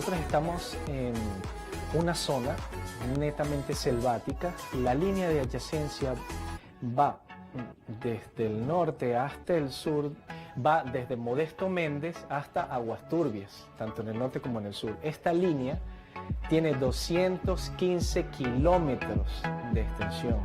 nosotros estamos en una zona netamente selvática. La línea de adyacencia va desde el norte hasta el sur, va desde Modesto Méndez hasta Aguas Turbias, tanto en el norte como en el sur. Esta línea tiene 215 kilómetros de extensión.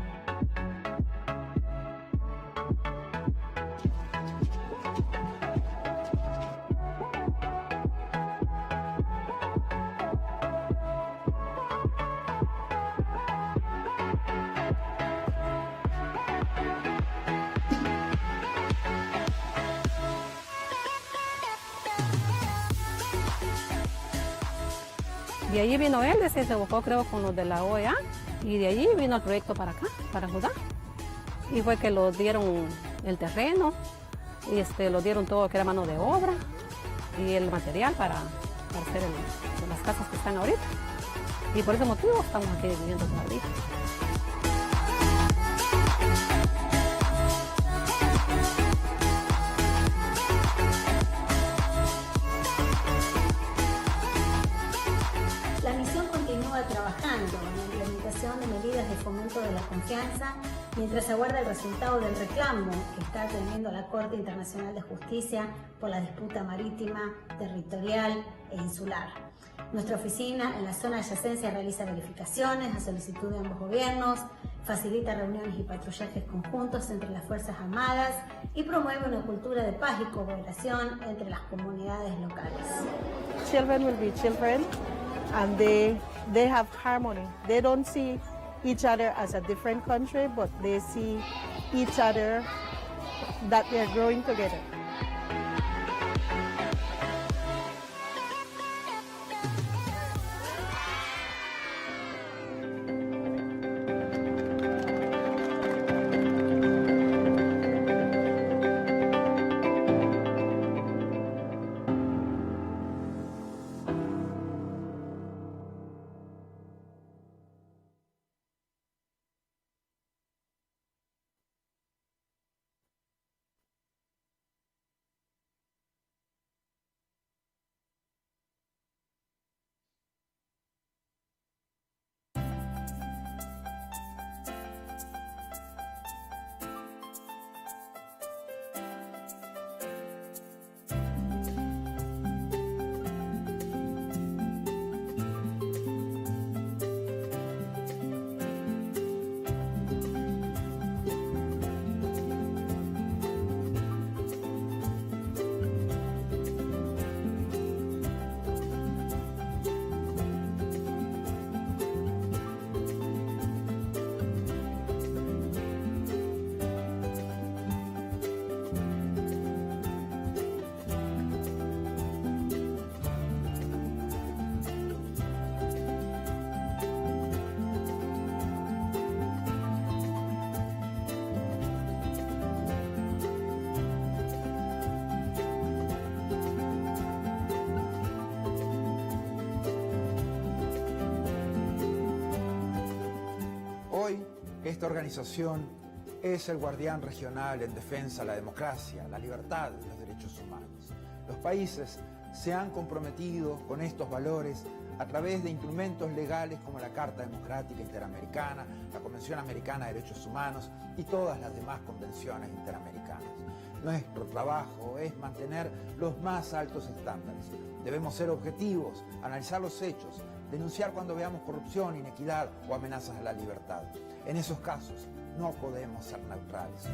De allí vino él, se buscó creo con los de la OEA y de allí vino el proyecto para acá, para Judá. Y fue que lo dieron el terreno, y lo dieron todo que era mano de obra y el material para hacer las casas que están ahorita. Y por ese motivo estamos aquí viviendo todavía. La misión continúa trabajando en la implementación de medidas de fomento de la confianza mientras aguarda el resultado del reclamo que está atendiendo la Corte Internacional de Justicia por la disputa marítima, territorial e insular. Nuestra oficina en la zona de adyacencia realiza verificaciones a solicitud de ambos gobiernos, facilita reuniones y patrullajes conjuntos entre las Fuerzas Armadas y promueve una cultura de paz y cooperación entre las comunidades locales. Children will be children. And they have harmony. They don't see each other as a different country, but they see each other that they're growing together. Hoy, esta organización es el guardián regional en defensa de la democracia, la libertad y los derechos humanos. Los países se han comprometido con estos valores a través de instrumentos legales como la Carta Democrática Interamericana, la Convención Americana de Derechos Humanos y todas las demás convenciones interamericanas. Nuestro trabajo es mantener los más altos estándares. Debemos ser objetivos, analizar los hechos, denunciar cuando veamos corrupción, inequidad o amenazas a la libertad. En esos casos, no podemos ser neutrales.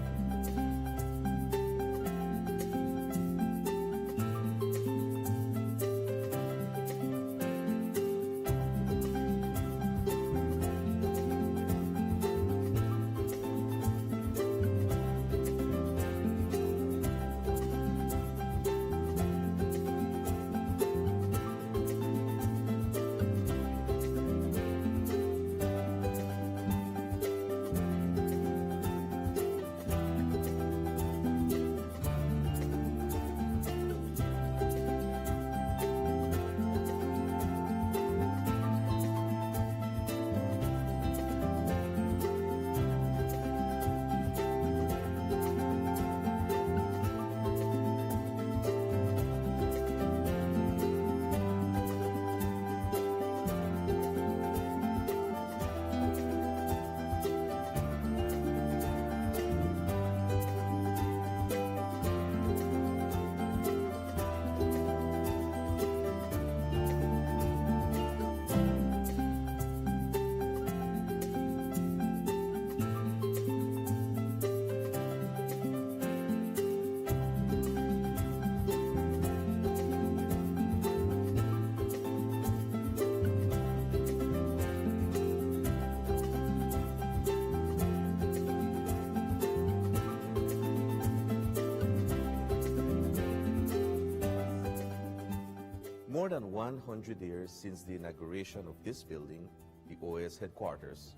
more than 100 years since the inauguration of this building, the OAS headquarters,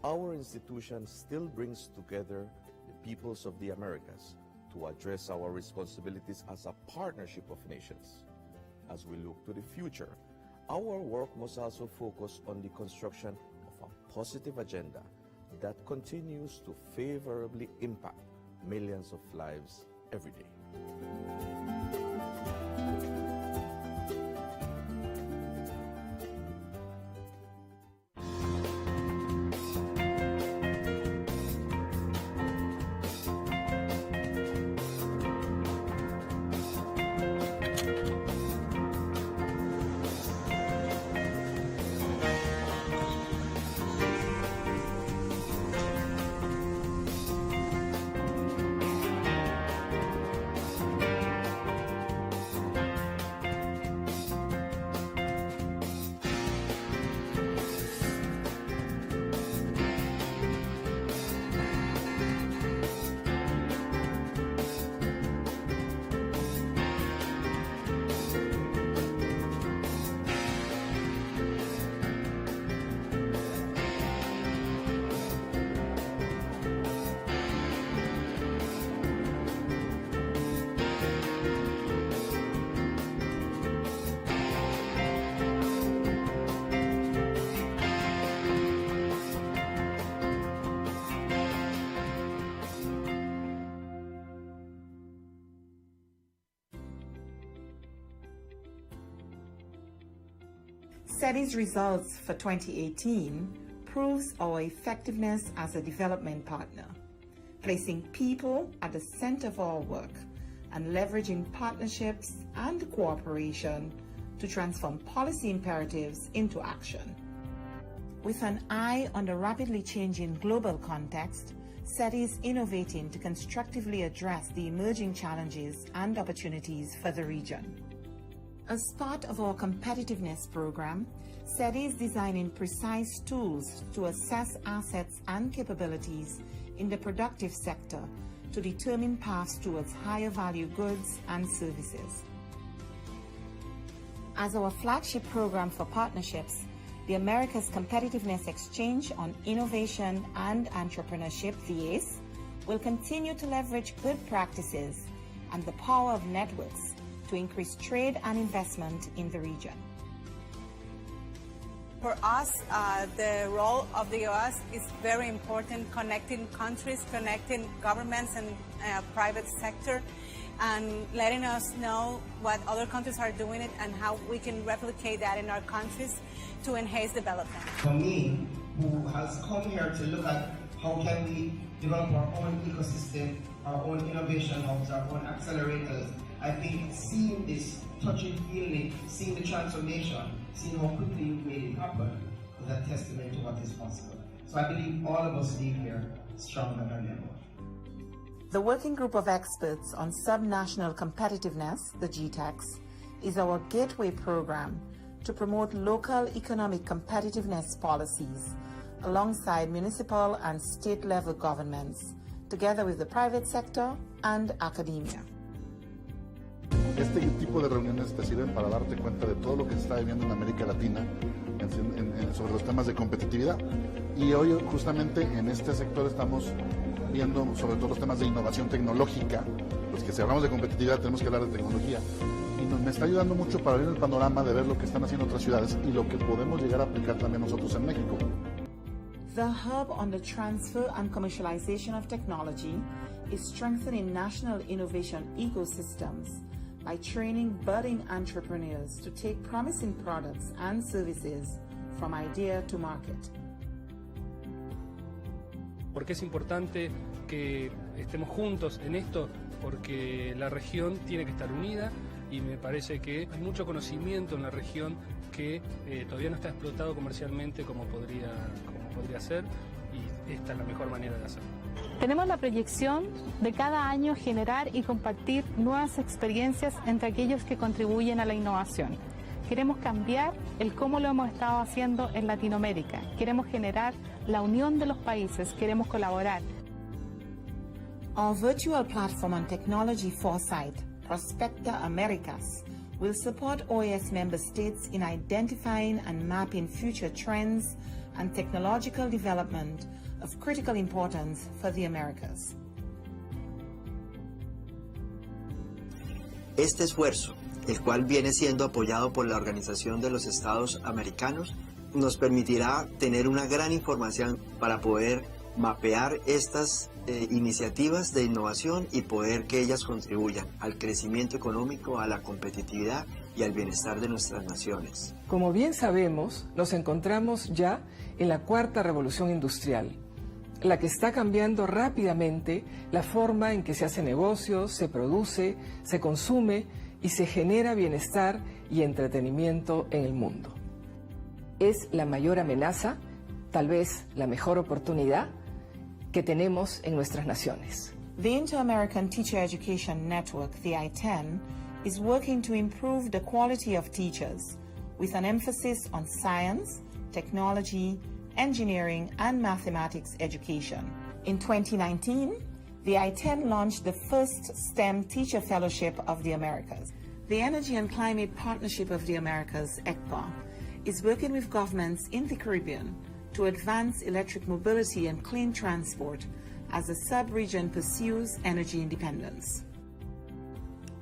our institution still brings together the peoples of the Americas to address our responsibilities as a partnership of nations. As we look to the future, our work must also focus on the construction of a positive agenda that continues to favorably impact millions of lives every day. SETI's results for 2018 proves our effectiveness as a development partner, placing people at the center of our work and leveraging partnerships and cooperation to transform policy imperatives into action. With an eye on the rapidly changing global context, SETI is innovating to constructively address the emerging challenges and opportunities for the region. As part of our competitiveness program, SETI is designing precise tools to assess assets and capabilities in the productive sector to determine paths towards higher value goods and services. As our flagship program for partnerships, the Americas Competitiveness Exchange on Innovation and Entrepreneurship, the OAS, will continue to leverage good practices and the power of networks to increase trade and investment in the region. For us, the role of the OAS is very important, connecting countries, connecting governments and private sector, and letting us know what other countries are doing it and how we can replicate that in our countries to enhance development. For me, who has come here to look at how can we develop our own ecosystem, our own innovation hubs, our own accelerators, I think seeing this, touching, feeling, seeing the transformation, seeing how quickly you made it happen is a testament to what is possible. So I believe all of us leave here stronger than ever. The Working Group of Experts on Subnational Competitiveness, the GTEX, is our gateway program to promote local economic competitiveness policies alongside municipal and state-level governments, together with the private sector and academia. Este tipo de reuniones te sirven para darte cuenta de todo lo que se está viviendo en América Latina sobre los temas de competitividad. Y hoy justamente en este sector estamos viendo sobre todo los temas de innovación tecnológica. Pues que si hablamos de competitividad tenemos que hablar de tecnología. Y me está ayudando mucho para ver el panorama de ver lo que están haciendo otras ciudades y lo que podemos llegar a aplicar también nosotros en México. The hub on the transfer and commercialization of technology is strengthening national innovation ecosystems by training budding entrepreneurs to take promising products and services from idea to market. Porque es importante que estemos juntos en esto, porque la región tiene que estar unida y me parece que hay mucho conocimiento en la región que todavía no está explotado comercialmente como podría ser, y esta es la mejor manera de hacerlo. Tenemos la proyección de cada año generar y compartir nuevas experiencias entre aquellos que contribuyen a la innovación. Queremos cambiar el cómo lo hemos estado haciendo en Latinoamérica. Queremos generar la unión de los países, queremos colaborar. Our virtual platform on technology foresight, Prospecta Americas, will support OAS member states in identifying and mapping future trends and technological development of critical importance for the Americas. Este esfuerzo, el cual viene siendo apoyado por la Organización de los Estados Americanos, nos permitirá tener una gran información para poder mapear estas iniciativas de innovación y poder que ellas contribuyan al crecimiento económico, a la competitividad y al bienestar de nuestras naciones. Como bien sabemos, nos encontramos ya en la cuarta revolución industrial, la que está cambiando rápidamente la forma en que se hace negocios, se produce, se consume y se genera bienestar y entretenimiento en el mundo. Es la mayor amenaza, tal vez la mejor oportunidad que tenemos en nuestras naciones. The Inter-American Teacher Education Network, the I-10, is working to improve the quality of teachers with an emphasis on science, technology, engineering, and mathematics education. In 2019, the I-10 launched the first STEM Teacher Fellowship of the Americas. The Energy and Climate Partnership of the Americas, ECPA, is working with governments in the Caribbean to advance electric mobility and clean transport as the sub-region pursues energy independence.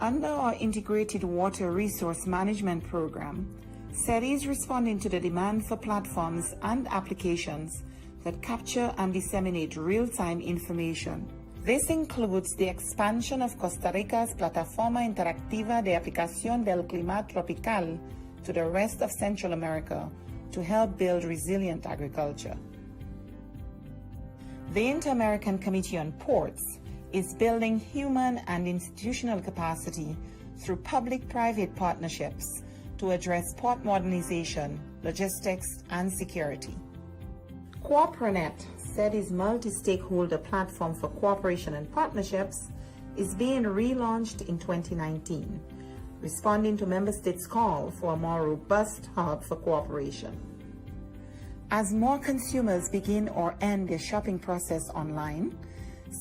Under our Integrated Water Resource Management Program, SETI is responding to the demand for platforms and applications that capture and disseminate real-time information. This includes the expansion of Costa Rica's Plataforma Interactiva de Aplicación del Clima Tropical to the rest of Central America to help build resilient agriculture. The Inter-American Committee on Ports is building human and institutional capacity through public-private partnerships to address port modernization, logistics, and security. CooperaNet, SETI's multi-stakeholder platform for cooperation and partnerships, is being relaunched in 2019, responding to member states' call for a more robust hub for cooperation. As more consumers begin or end their shopping process online,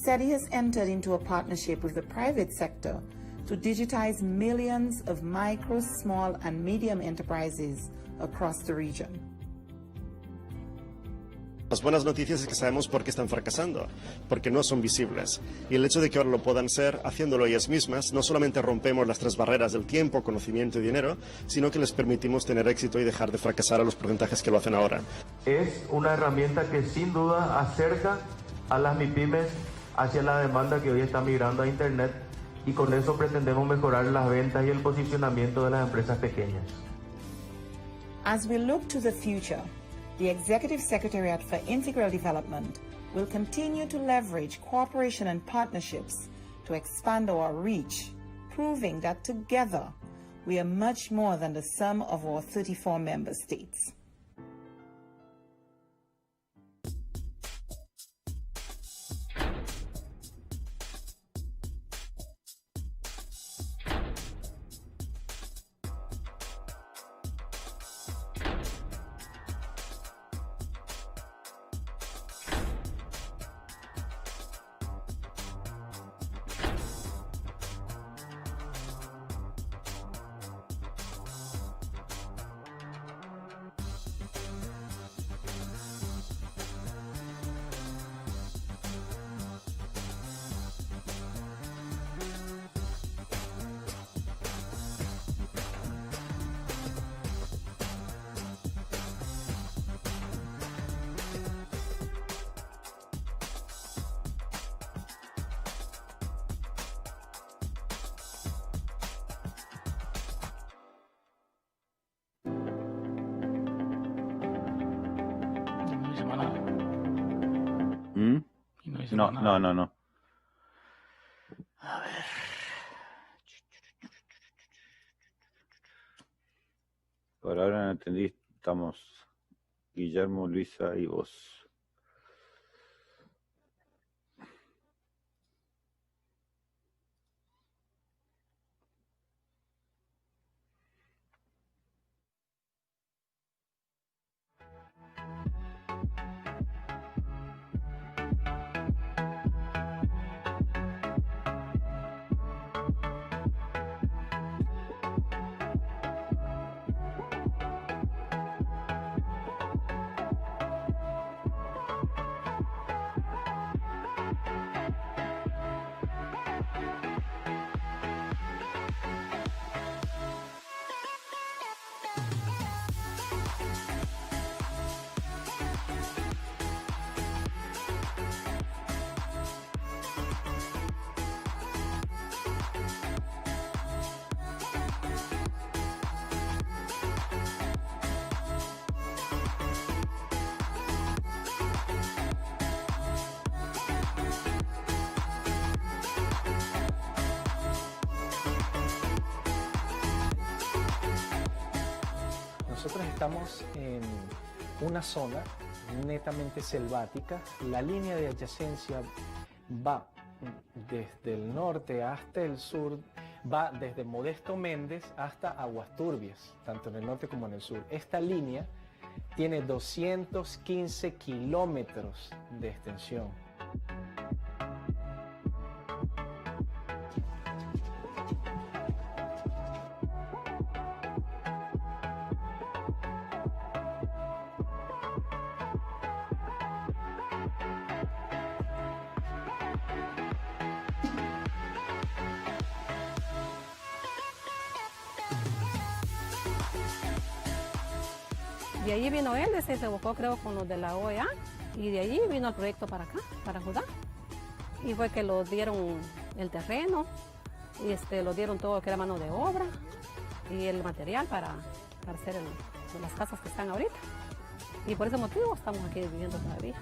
SETI has entered into a partnership with the private sector to digitize millions of micro, small, and medium enterprises across the region. Las buenas noticias es que sabemos por qué están fracasando, porque no son visibles. Y el hecho de que ahora lo puedan ser, haciéndolo ellas mismas, no solamente rompemos las tres barreras del tiempo, conocimiento y dinero, sino que les permitimos tener éxito y dejar de fracasar a los porcentajes que lo hacen ahora. Es una herramienta que sin duda acerca a las MIPYMES hacia la demanda que hoy está migrando a Internet, y con eso pretendemos mejorar las ventas y el posicionamiento de las empresas pequeñas. As we look to the future, the Executive Secretariat for Integral Development will continue to leverage cooperation and partnerships to expand our reach, proving that together we are much more than the sum of our 34 member states. No. A ver. Por ahora no entendí. Estamos Guillermo, Luisa y vos. nosotros estamos en una zona netamente selvática. La línea de adyacencia va desde el norte hasta el sur, va desde Modesto Méndez hasta Aguas Turbias, tanto en el norte como en el sur. Esta línea tiene 215 kilómetros de extensión. De allí vino él, se buscó creo con los de la OEA y de allí vino el proyecto para acá, para Judá. Y fue que lo dieron el terreno y lo dieron todo lo que era mano de obra y el material para hacer las casas que están ahorita. Y por ese motivo estamos aquí viviendo todavía.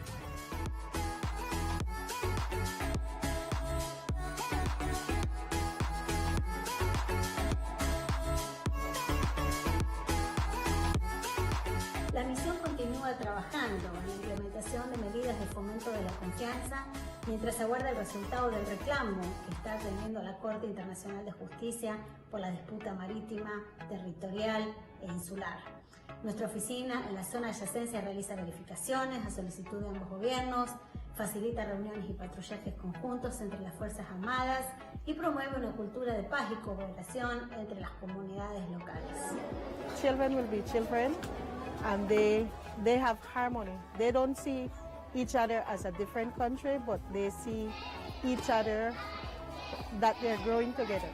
La misión continúa trabajando en la implementación de medidas de fomento de la confianza mientras aguarda el resultado del reclamo que está atendiendo la Corte Internacional de Justicia por la disputa marítima, territorial e insular. Nuestra oficina en la zona de adyacencia realiza verificaciones a solicitud de ambos gobiernos, facilita reuniones y patrullajes conjuntos entre las Fuerzas Armadas y promueve una cultura de paz y cooperación entre las comunidades locales. Children will be children. And they have harmony. They don't see each other as a different country, but they see each other that they're growing together.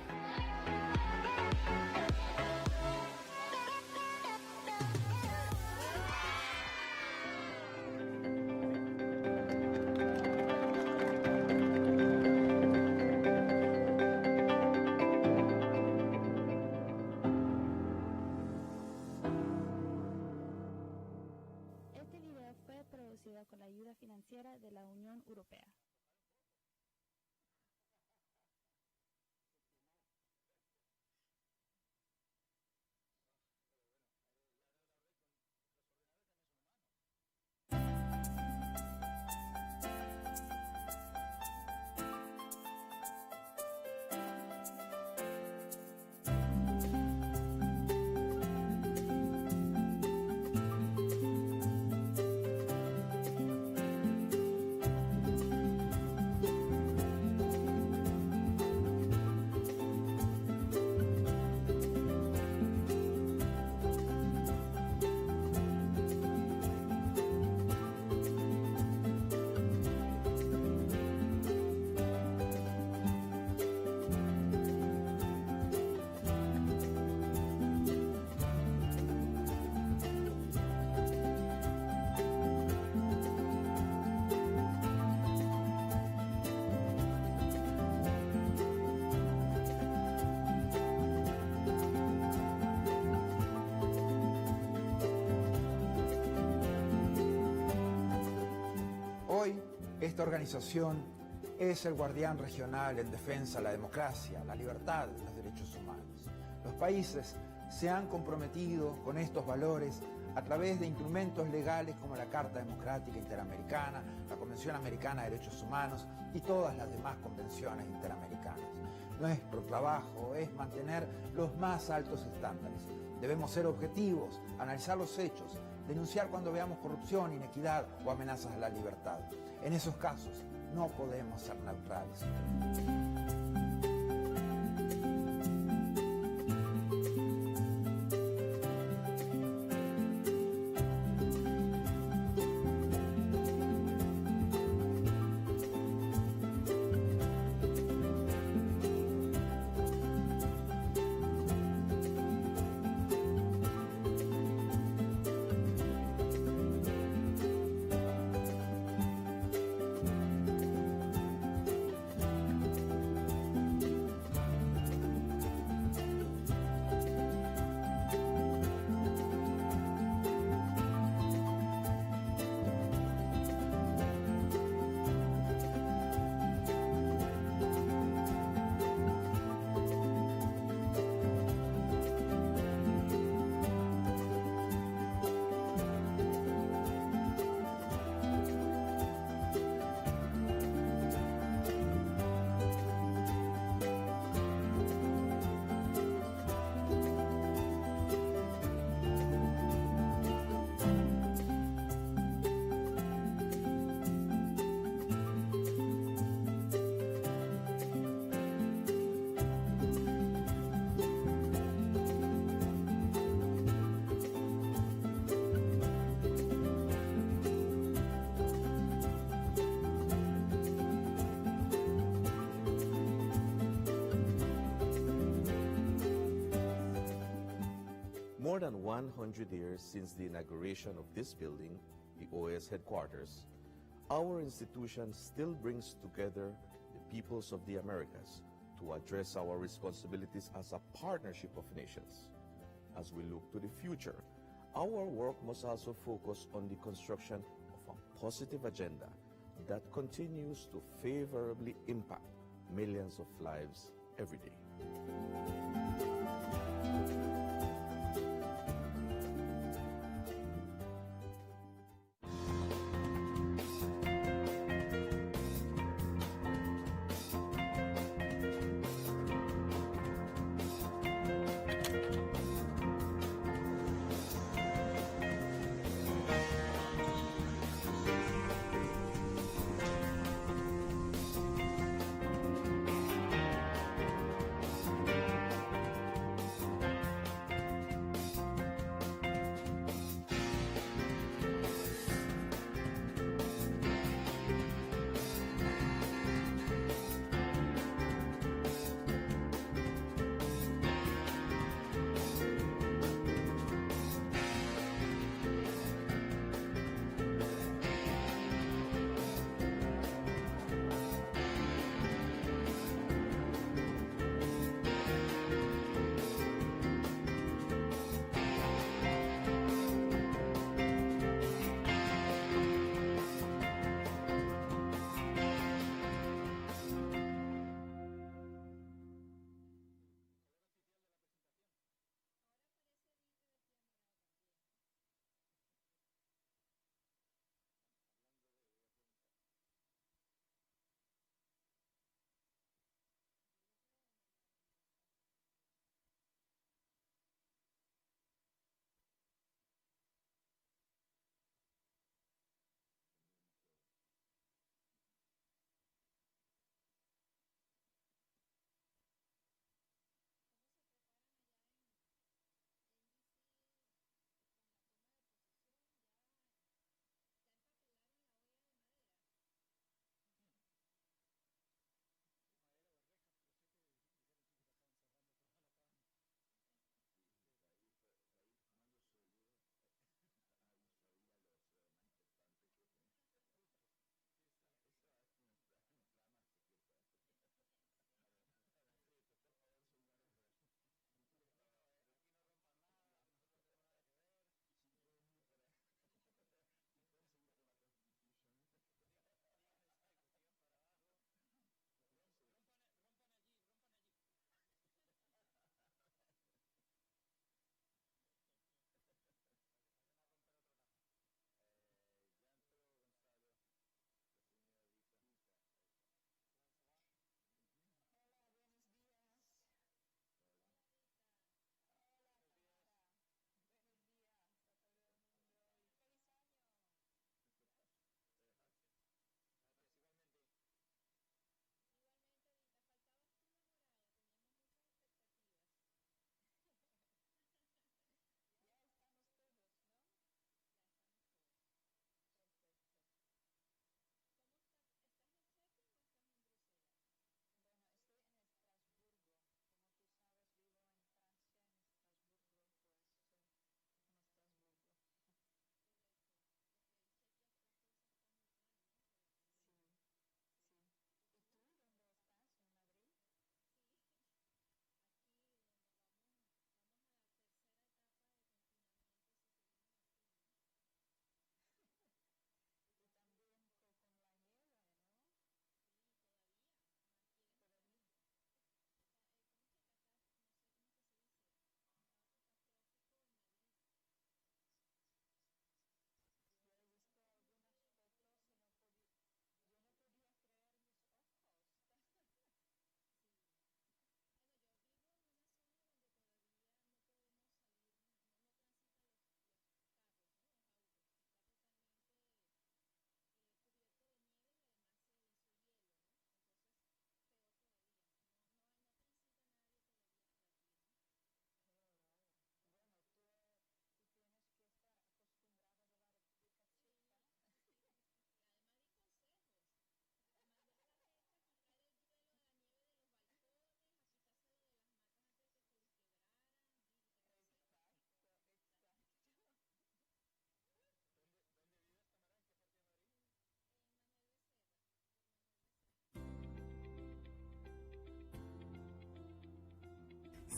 Con la ayuda financiera de la Unión Europea. Hoy, esta organización es el guardián regional en defensa de la democracia, la libertad y los derechos humanos. Los países se han comprometido con estos valores a través de instrumentos legales como la Carta Democrática Interamericana, la Convención Americana de Derechos Humanos y todas las demás convenciones interamericanas. Nuestro trabajo es mantener los más altos estándares. Debemos ser objetivos, analizar los hechos, denunciar cuando veamos corrupción, inequidad o amenazas a la libertad. En esos casos, no podemos ser neutrales. 100 years since the inauguration of this building, the OAS headquarters, our institution still brings together the peoples of the Americas to address our responsibilities as a partnership of nations. As we look to the future, our work must also focus on the construction of a positive agenda that continues to favorably impact millions of lives every day.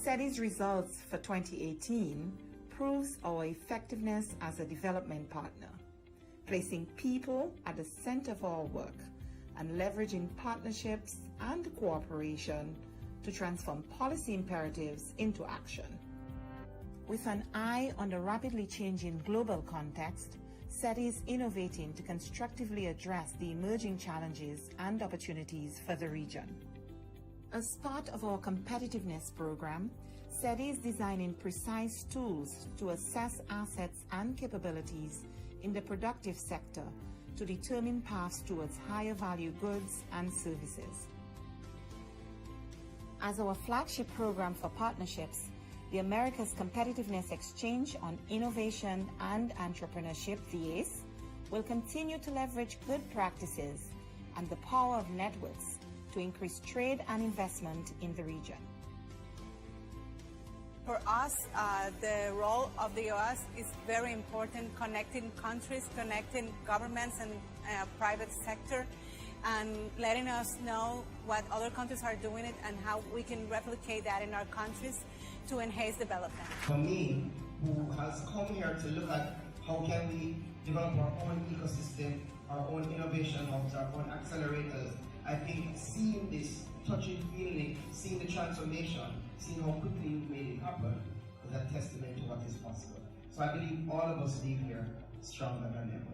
SETI's results for 2018 proves our effectiveness as a development partner, placing people at the center of our work and leveraging partnerships and cooperation to transform policy imperatives into action. With an eye on the rapidly changing global context, SETI is innovating to constructively address the emerging challenges and opportunities for the region. As part of our competitiveness program, SETI is designing precise tools to assess assets and capabilities in the productive sector to determine paths towards higher value goods and services. As our flagship program for partnerships, the Americas Competitiveness Exchange on Innovation and Entrepreneurship, the OAS, will continue to leverage good practices and the power of networks to increase trade and investment in the region. For us, the role of the OAS is very important, connecting countries, connecting governments and private sector, and letting us know what other countries are doing it and how we can replicate that in our countries to enhance development. For me, who has come here to look at how can we develop our own ecosystem, our own innovation hubs, our own accelerators, I think seeing this, touching, feeling, seeing the transformation, seeing how quickly you've made it happen is a testament to what is possible. So I believe all of us leave here stronger than ever.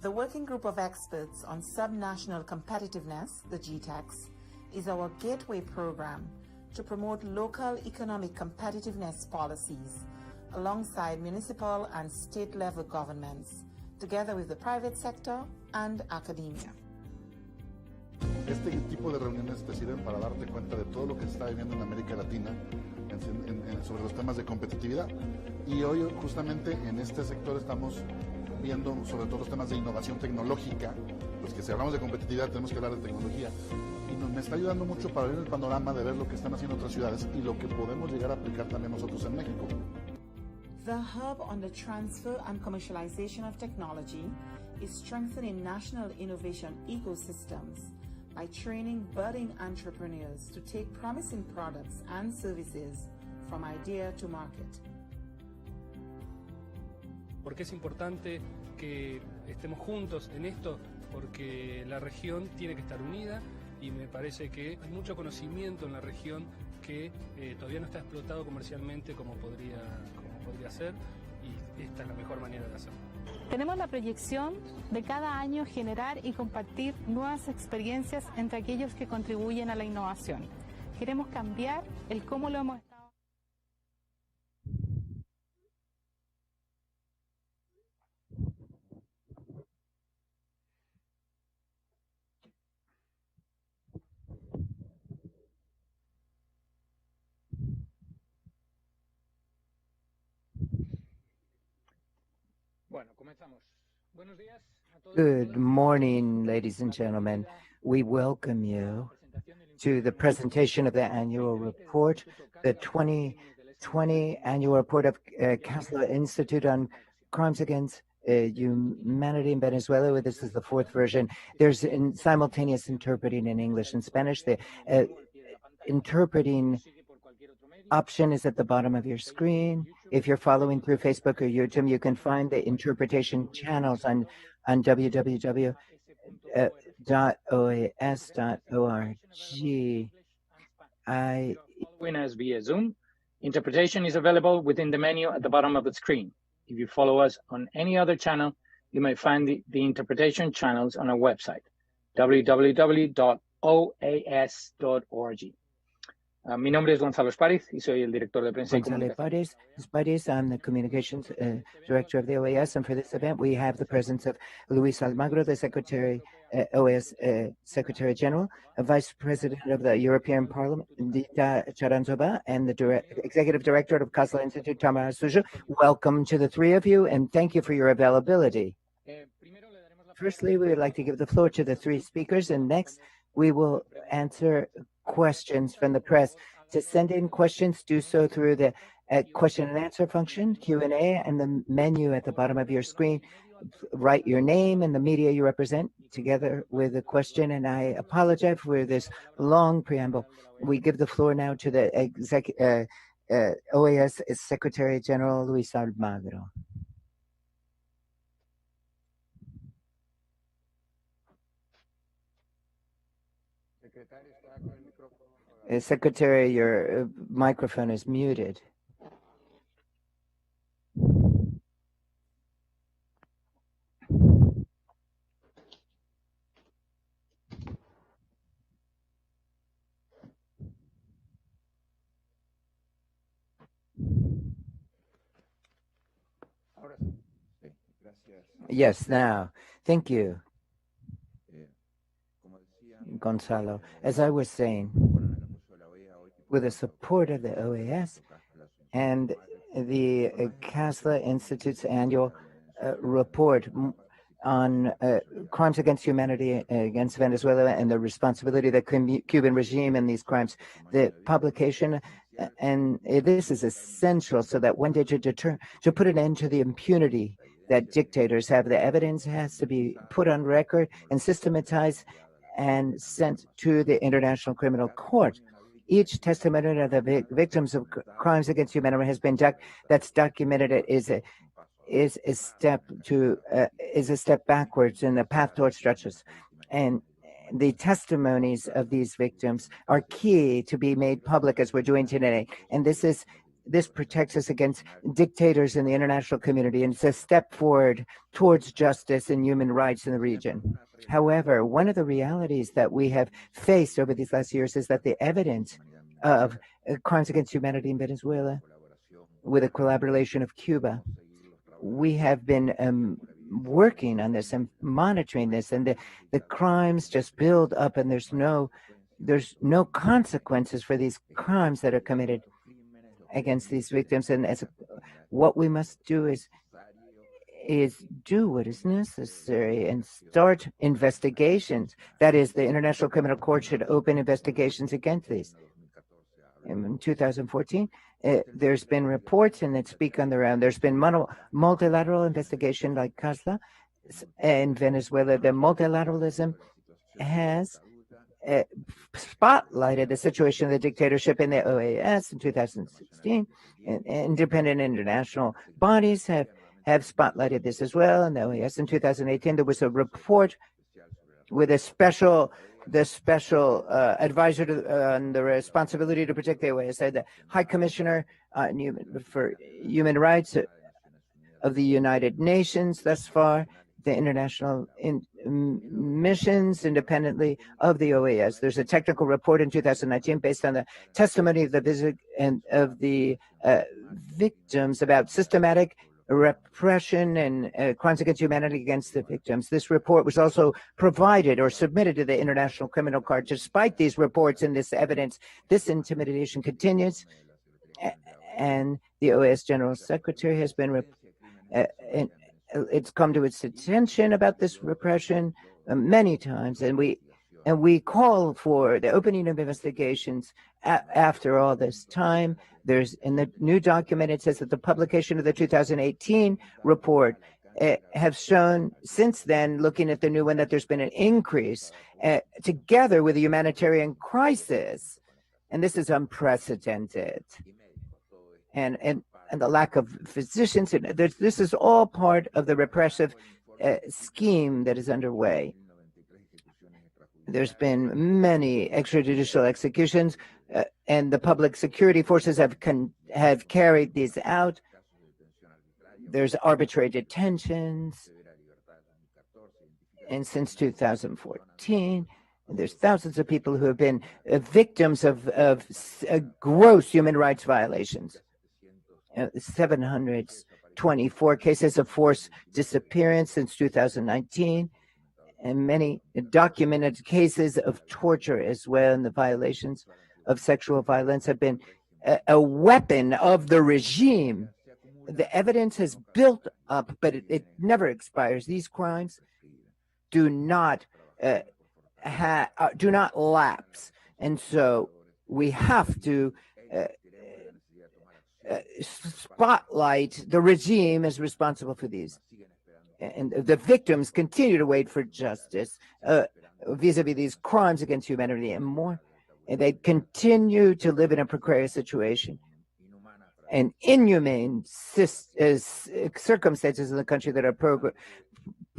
The Working Group of Experts on Subnational Competitiveness, the GTEX, is our gateway program to promote local economic competitiveness policies alongside municipal and state-level governments, together with the private sector and academia. Este tipo de reuniones te sirven para darte cuenta de todo lo que se está viviendo en América Latina sobre los temas de competitividad. Y hoy justamente en este sector estamos viendo sobre todo los temas de innovación tecnológica, pues que si hablamos de competitividad tenemos que hablar de tecnología. Y me está ayudando mucho para ver el panorama de ver lo que están haciendo otras ciudades y lo que podemos llegar a aplicar también nosotros en México. The hub on the transfer and commercialization of technology is strengthening national innovation ecosystems by training budding entrepreneurs to take promising products and services from idea to market. Porque es importante que estemos juntos en esto, porque la región tiene que estar unida y me parece que hay mucho conocimiento en la región que todavía no está explotado comercialmente como podría ser, y esta es la mejor manera de hacerlo. Tenemos la proyección de cada año generar y compartir nuevas experiencias entre aquellos que contribuyen a la innovación. Queremos cambiar el cómo lo hemos estado. Good morning, ladies and gentlemen. We welcome you to the presentation of the annual report, the 2020 annual report of Castle Institute on Crimes Against Humanity in Venezuela. This is the fourth version. There's simultaneous interpreting in English and Spanish. The interpreting option is at the bottom of your screen. If you're following through Facebook or YouTube, you can find the interpretation channels on www.oas.org. Following us via Zoom, interpretation is available within the menu at the bottom of the screen. If you follow us on any other channel, you may find the interpretation channels on our website, www.oas.org. Mi nombre es Gonzalo Espárez y soy el director de prensa y comunicación. I'm the communications director of the OAS, and for this event we have the presence of Luis Almagro, the Secretary, OAS Secretary General, Vice President of the European Parliament, Dita Charanzova, and the Executive Director of Castle Institute, Tamara Sujo. Welcome to the three of you, and thank you for your availability. Firstly, we would like to give the floor to the three speakers, and next we will answer questions from the press. To send in questions, do so through the question and answer function, Q&A, and the menu at the bottom of your screen. Write your name and the media you represent together with a question, and I apologize for this long preamble. We give the floor now to the OAS Secretary General Luis Almagro. Secretary, your microphone is muted. Yes, now. Thank you, Gonzalo. As I was saying, with the support of the OAS and the CASLA Institute's annual report on crimes against humanity against Venezuela and the responsibility of the Cuban regime in these crimes, the publication, and this is essential so that one day to put an end to the impunity that dictators have. The evidence has to be put on record and systematized and sent to the International Criminal Court. Each testimony of the victims of crimes against humanity has been that's documented is a step backwards in the path towards justice. And the testimonies of these victims are key to be made public as we're doing today. And this protects us against dictators in the international community, and it's a step forward towards justice and human rights in the region. However, one of the realities that we have faced over these last years is that the evidence of crimes against humanity in Venezuela, with the collaboration of Cuba, we have been working on this and monitoring this, and the crimes just build up, and there's no consequences for these crimes that are committed against these victims. And what we must do is do what is necessary and start investigations. That is, the International Criminal Court should open investigations against these. In 2014, there's been reports, and that speak on their own. There's been multilateral investigation like CASLA in Venezuela. The multilateralism has spotlighted the situation of the dictatorship in the OAS in 2016. And independent international bodies have spotlighted this as well. In the OAS in 2018, there was a report with the special advisor on the responsibility to protect the OAS, the High Commissioner for Human Rights of the United Nations thus far, the international missions independently of the OAS. There's a technical report in 2019 based on the testimony of the visit and of the victims about systematic repression and crimes against humanity against the victims. This report was also provided or submitted to the International Criminal Court. Despite these reports and this evidence, this intimidation continues, and the OAS General Secretary has been it's come to its attention about this repression many times, and we call for the opening of investigations after all this time. There's in the new document, it says that the publication of the 2018 report have shown since then, looking at the new one, that there's been an increase together with the humanitarian crisis, and this is unprecedented. And the lack of physicians, this is all part of the repressive scheme that is underway. There's been many extrajudicial executions, and the public security forces have carried these out. There's arbitrary detentions, and since 2014, there's thousands of people who have been victims of gross human rights violations. 724 cases of forced disappearance since 2019, and many documented cases of torture as well, and the violations of sexual violence have been a weapon of the regime. The evidence has built up, but it never expires. These crimes do not lapse, and so we have to spotlight the regime as responsible for these. And the victims continue to wait for justice vis-a-vis these crimes against humanity and more. And they continue to live in a precarious situation and inhumane circumstances in the country that are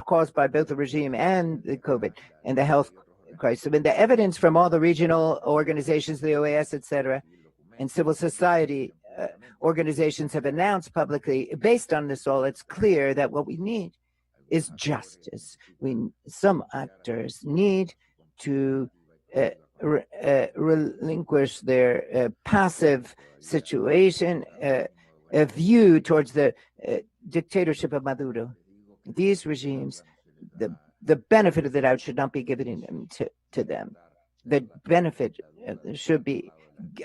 caused by both the regime and the COVID and the health crisis. I mean, the evidence from all the regional organizations, the OAS, etc., and civil society organizations have announced publicly, based on this all, it's clear that what we need is justice. Some actors need to relinquish their passive situation, a view towards the dictatorship of Maduro. These regimes, the benefit of the doubt should not be given to them. The benefit should be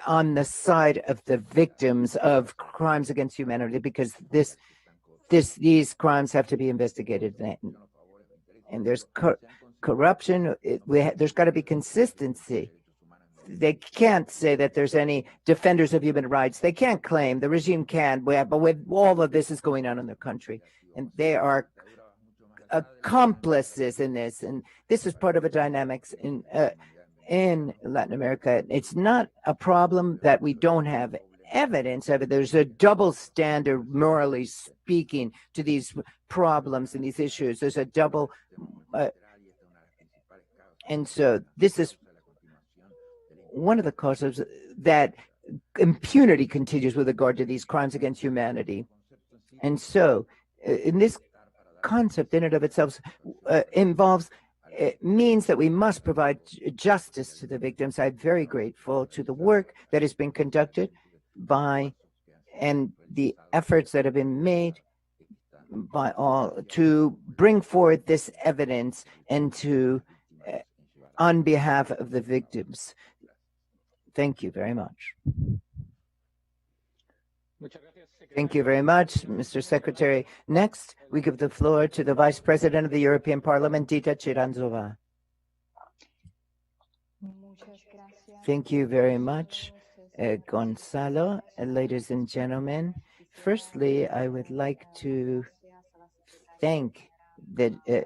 on the side of the victims of crimes against humanity, because these crimes have to be investigated. And there's corruption. There's got to be consistency. They can't say that there's any defenders of human rights. They can't claim, the regime can, but with all of this is going on in their country, and they are accomplices in this. And this is part of a dynamics in Latin America. It's not a problem that we don't have evidence of it. There's a double standard, morally speaking, to these problems and these issues. There's a double, and so this is one of the causes that impunity continues with regard to these crimes against humanity. And so, in this concept in and of itself involves, it means that we must provide justice to the victims. I'm very grateful to the work that has been conducted by, and the efforts that have been made by all to bring forward this evidence and to, on behalf of the victims. Thank you very much. Thank you very much, Mr. Secretary. Next, we give the floor to the Vice President of the European Parliament, Dita Chiranzova. Thank you very much, Gonzalo. Ladies and gentlemen, firstly, I would like to thank the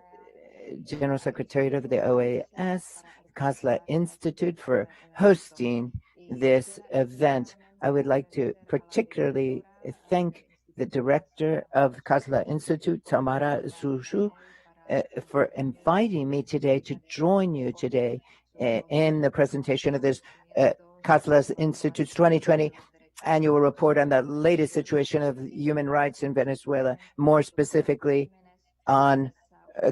General Secretary of the OAS, CASLA Institute, for hosting this event. I would like to particularly thank the director of CASLA Institute, Tamara Zushu, for inviting me today to join you today in the presentation of this CASLA Institute's 2020 annual report on the latest situation of human rights in Venezuela, more specifically on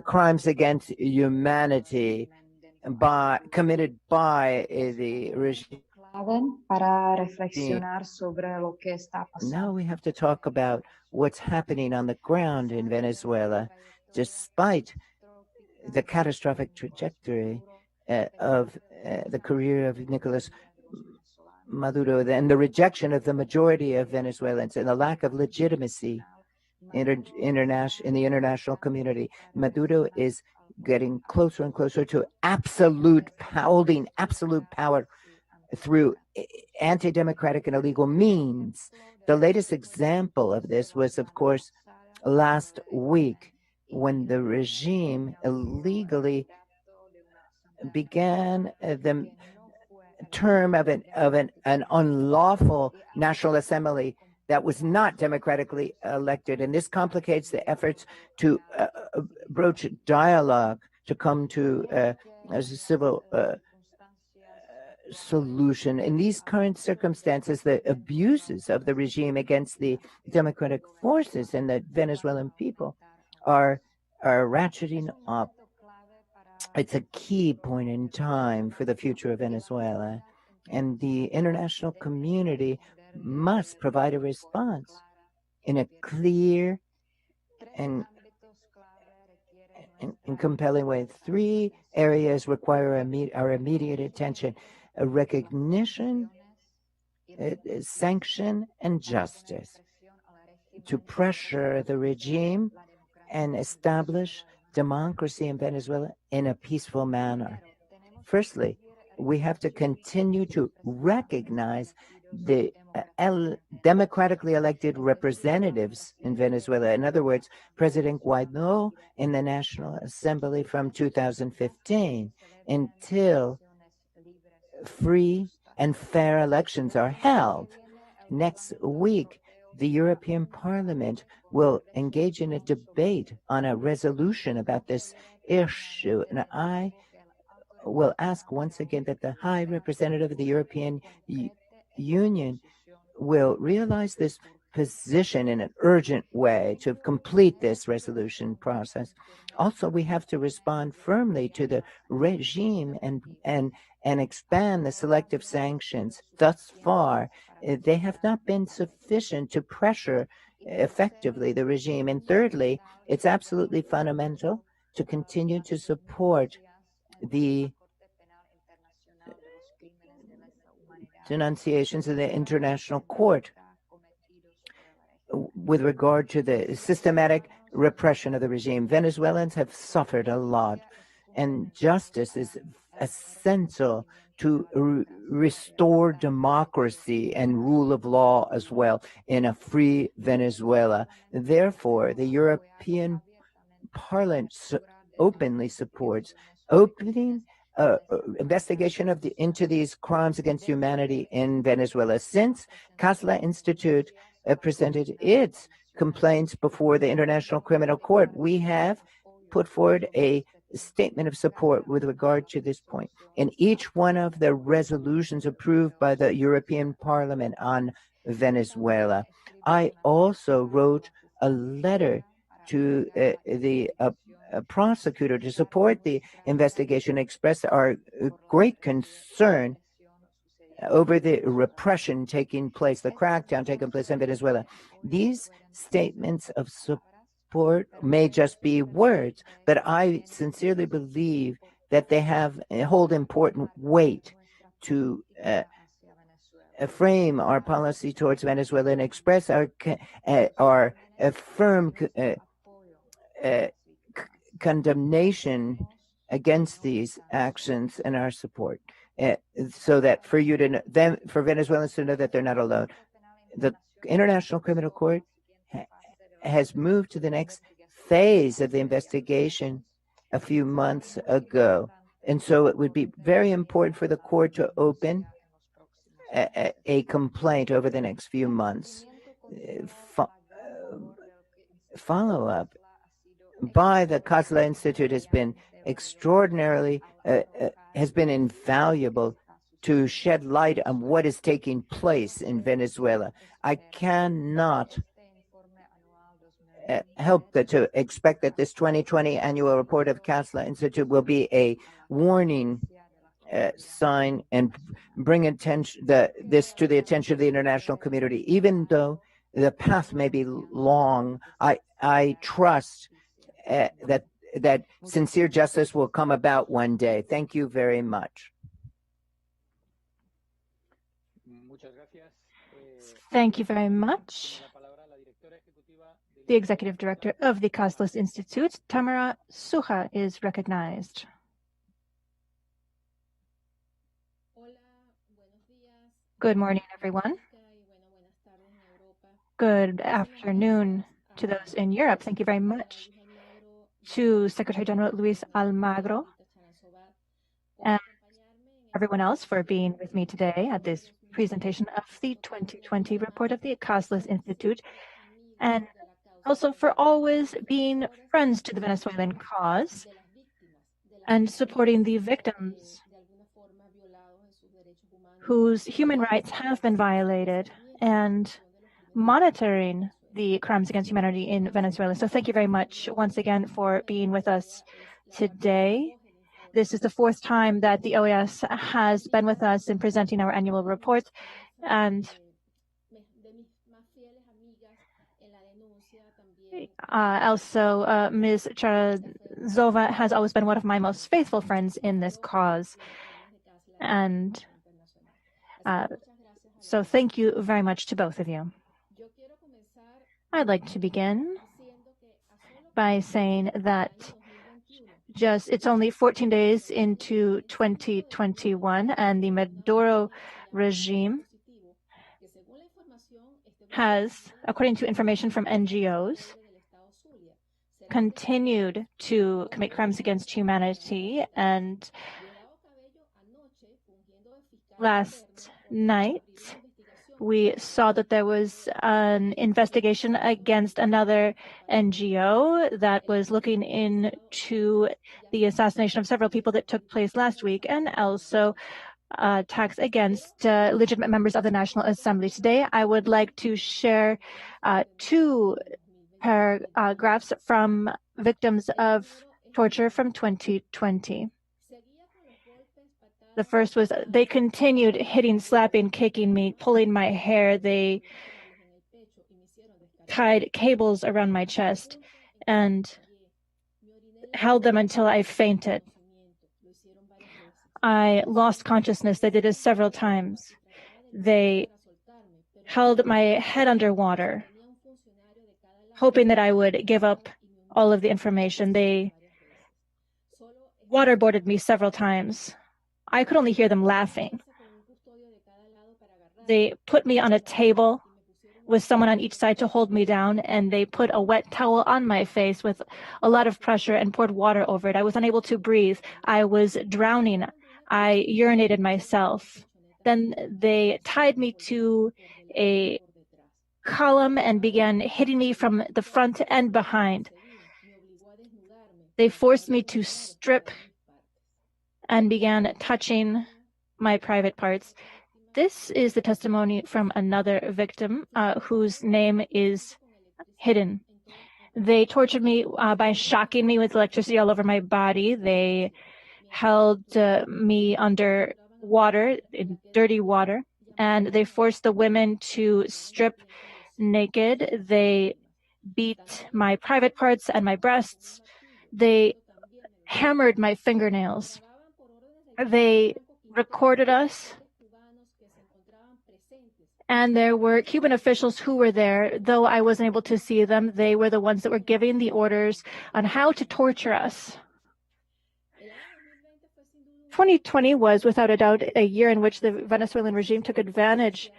crimes against humanity committed by the regime. Now we have to talk about what's happening on the ground in Venezuela, despite the catastrophic trajectory of the career of Nicolas Maduro and the rejection of the majority of Venezuelans and the lack of legitimacy in the international community. Maduro is getting closer and closer to holding absolute power through anti-democratic and illegal means. The latest example of this was, of course, last week when the regime illegally began the term of an unlawful National Assembly that was not democratically elected. And this complicates the efforts to broach dialogue, to come to a civil solution. In these current circumstances, the abuses of the regime against the democratic forces and the Venezuelan people are ratcheting up. It's a key point in time for the future of Venezuela, and the international community must provide a response in a clear and compelling way. 3 areas require our immediate attention: a recognition, sanction, and justice, to pressure the regime and establish democracy in Venezuela in a peaceful manner. Firstly, we have to continue to recognize the democratically elected representatives in Venezuela. In other words, President Guaido in the National Assembly from 2015 until free and fair elections are held. Next week, the European Parliament will engage in a debate on a resolution about this issue. And I will ask once again that the High Representative of the European Union will realize this position in an urgent way to complete this resolution process. Also, we have to respond firmly to the regime and expand the selective sanctions. Thus far, they have not been sufficient to pressure effectively the regime. And thirdly, it's absolutely fundamental to continue to support the denunciations of the International Court with regard to the systematic repression of the regime. Venezuelans have suffered a lot, and justice is essential to restore democracy and rule of law as well in a free Venezuela. Therefore, the European Parliament openly supports opening investigation into these crimes against humanity in Venezuela. Since Casla Institute presented its complaints before the International Criminal Court, we have put forward a statement of support with regard to this point. In each one of the resolutions approved by the European Parliament on Venezuela, I also wrote a letter to the prosecutor to support the investigation, express our great concern over the repression taking place, the crackdown taking place in Venezuela. These statements of support may just be words, but I sincerely believe that they hold important weight to frame our policy towards Venezuela and express our firm condemnation against these actions and our support, so that for Venezuelans to know that they're not alone. The International Criminal Court has moved to the next phase of the investigation a few months ago, and so it would be very important for the court to open a complaint over the next few months. Follow-up by the Casla Institute has been extraordinarily, has been invaluable to shed light on what is taking place in Venezuela. I cannot help to expect that this 2020 annual report of Casla Institute will be a warning sign and bring this to the attention of the international community. Even though the path may be long, I trust that sincere justice will come about one day. Thank you very much. Thank you very much. The Executive Director of the Casla Institute, Tamara Suja, is recognized. Good morning, everyone. Good afternoon to those in Europe. Thank you very much to Secretary General Luis Almagro and everyone else for being with me today at this presentation of the 2020 report of the Casla Institute, and also for always being friends to the Venezuelan cause and supporting the victims whose human rights have been violated and monitoring the crimes against humanity in Venezuela. So thank you very much once again for being with us today. This is the fourth time that the OAS has been with us in presenting our annual report. And also, Ms. Charazova has always been one of my most faithful friends in this cause. And so thank you very much to both of you. I'd like to begin by saying that it's only 14 days into 2021, and the Maduro regime has, according to information from NGOs, continued to commit crimes against humanity. And last night, we saw that there was an investigation against another NGO that was looking into the assassination of several people that took place last week, and also attacks against legitimate members of the National Assembly. Today, I would like to share two paragraphs from victims of torture from 2020. The first was, they continued hitting, slapping, kicking me, pulling my hair. They tied cables around my chest and held them until I fainted. I lost consciousness. They did this several times. They held my head underwater, hoping that I would give up all of the information. They waterboarded me several times. I could only hear them laughing. They put me on a table with someone on each side to hold me down, and they put a wet towel on my face with a lot of pressure and poured water over it. I was unable to breathe. I was drowning. I urinated myself. Then they tied me to a column and began hitting me from the front and behind. They forced me to strip and began touching my private parts. This is the testimony from another victim whose name is hidden. They tortured me by shocking me with electricity all over my body. They held me under water, in dirty water, and they forced the women to strip naked. They beat my private parts and my breasts. They hammered my fingernails. They recorded us, and there were Cuban officials who were there. Though I wasn't able to see them, they were the ones that were giving the orders on how to torture us. 2020 was, without a doubt, a year in which the Venezuelan regime took advantage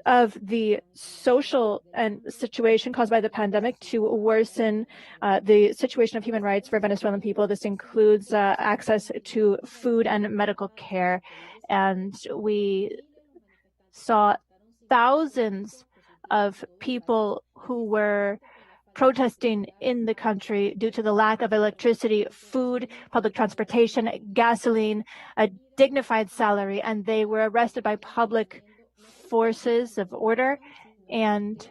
of the social and situation caused by the pandemic to worsen the situation of human rights for Venezuelan people. This includes access to food and medical care. And we saw thousands of people who were protesting in the country due to the lack of electricity, food, public transportation, gasoline, a dignified salary, and they were arrested by public forces of order, and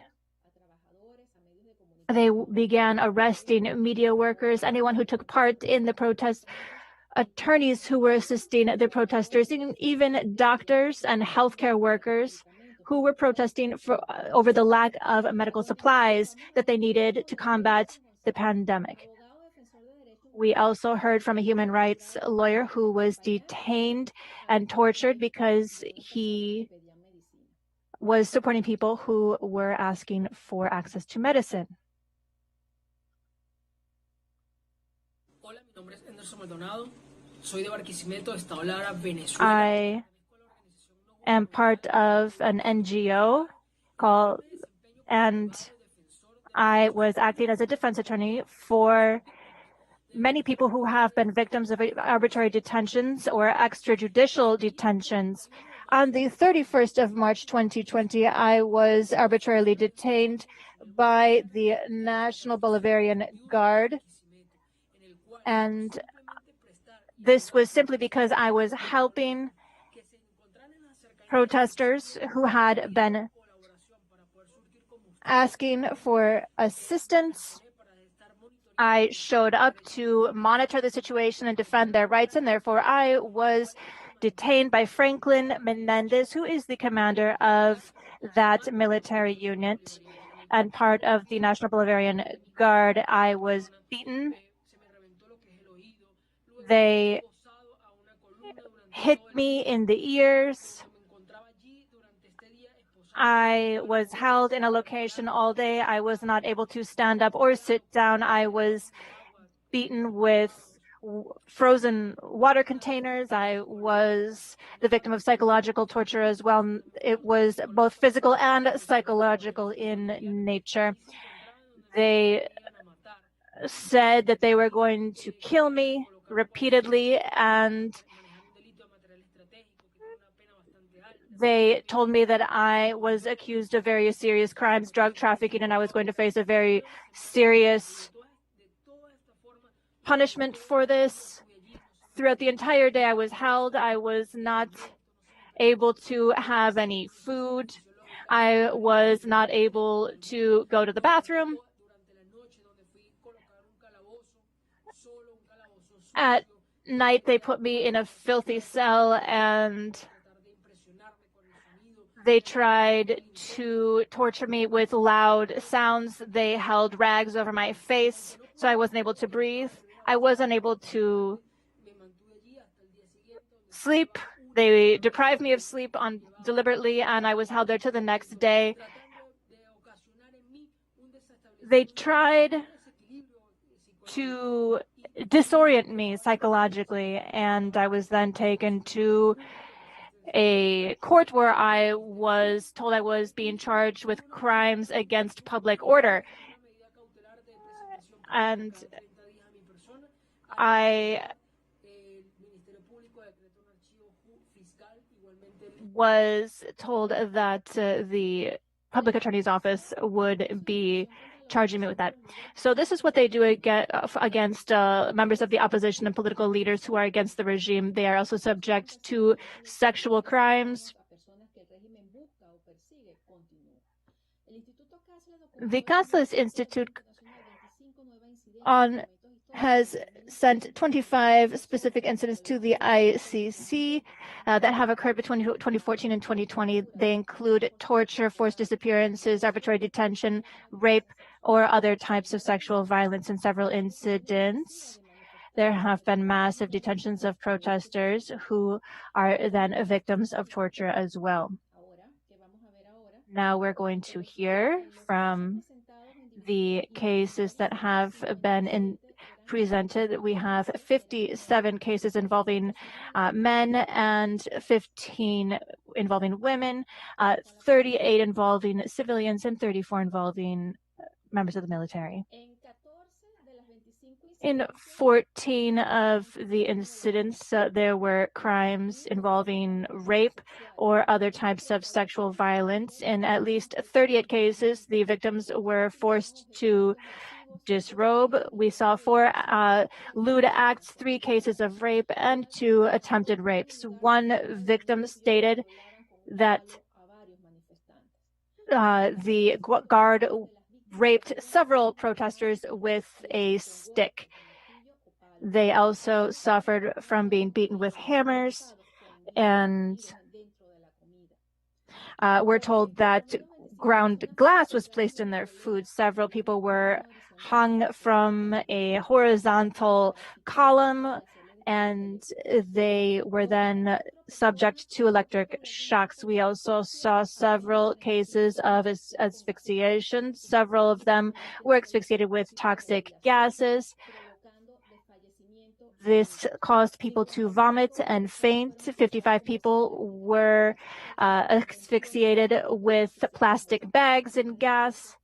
they began arresting media workers, anyone who took part in the protest, attorneys who were assisting the protesters, even doctors and healthcare workers who were protesting over the lack of medical supplies that they needed to combat the pandemic. We also heard from a human rights lawyer who was detained and tortured because he was supporting people who were asking for access to medicine. I am part of an NGO and I was acting as a defense attorney for many people who have been victims of arbitrary detentions or extrajudicial detentions. On the 31st of March 2020, I was arbitrarily detained by the National Bolivarian Guard, and this was simply because I was helping protesters who had been asking for assistance. I showed up to monitor the situation and defend their rights, and therefore I was detained by Franklin Menendez, who is the commander of that military unit and part of the National Bolivarian Guard. I was beaten. They hit me in the ears. I was held in a location all day. I was not able to stand up or sit down. I was beaten with frozen water containers. I was the victim of psychological torture as well. It was both physical and psychological in nature. They said that they were going to kill me repeatedly, and they told me that I was accused of various serious crimes, drug trafficking, and I was going to face a very serious punishment for this. Throughout the entire day I was held. I was not able to have any food. I was not able to go to the bathroom. At night, they put me in a filthy cell, and they tried to torture me with loud sounds. They held rags over my face, so I wasn't able to breathe. I wasn't able to sleep. They deprived me of sleep deliberately, and I was held there till the next day. They tried to disorient me psychologically, and I was then taken to a court where I was told I was being charged with crimes against public order. And I was told that the public attorney's office would be charging me with that. So this is what they do against members of the opposition and political leaders who are against the regime. They are also subject to sexual crimes. The Casas Institute has sent 25 specific incidents to the ICC that have occurred between 2014 and 2020. They include torture, forced disappearances, arbitrary detention, rape, or other types of sexual violence. In several incidents, there have been massive detentions of protesters who are then victims of torture as well. Now we're going to hear from the cases that have been presented. We have 57 cases involving men and 15 involving women, 38 involving civilians, and 34 involving members of the military. In 14 of the incidents, there were crimes involving rape or other types of sexual violence. In at least 38 cases, the victims were forced to disrobe. We saw 4 lewd acts, 3 cases of rape, and 2 attempted rapes. One victim stated that the guard raped several protesters with a stick. They also suffered from being beaten with hammers, and we're told that ground glass was placed in their food. Several people were hung from a horizontal column, and they were then subject to electric shocks. We also saw several cases of asphyxiation. Several of them were asphyxiated with toxic gases. This caused people to vomit and faint. 55 people were asphyxiated with plastic bags and gas.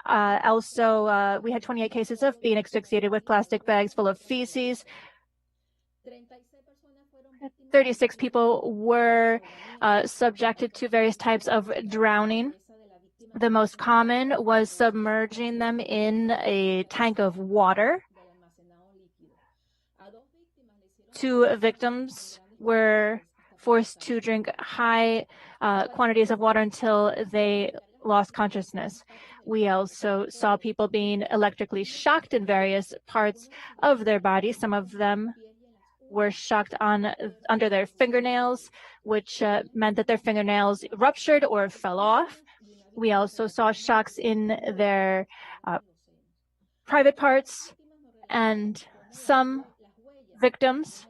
Also, we had 28 cases of being asphyxiated with plastic bags full of feces. 36 people were subjected to various types of drowning. The most common was submerging them in a tank of water. 2 victims were forced to drink high quantities of water until they lost consciousness. We also saw people being electrically shocked in various parts of their body. Some of them were shocked under their fingernails, which meant that their fingernails ruptured or fell off. We also saw shocks in their private parts, and some victims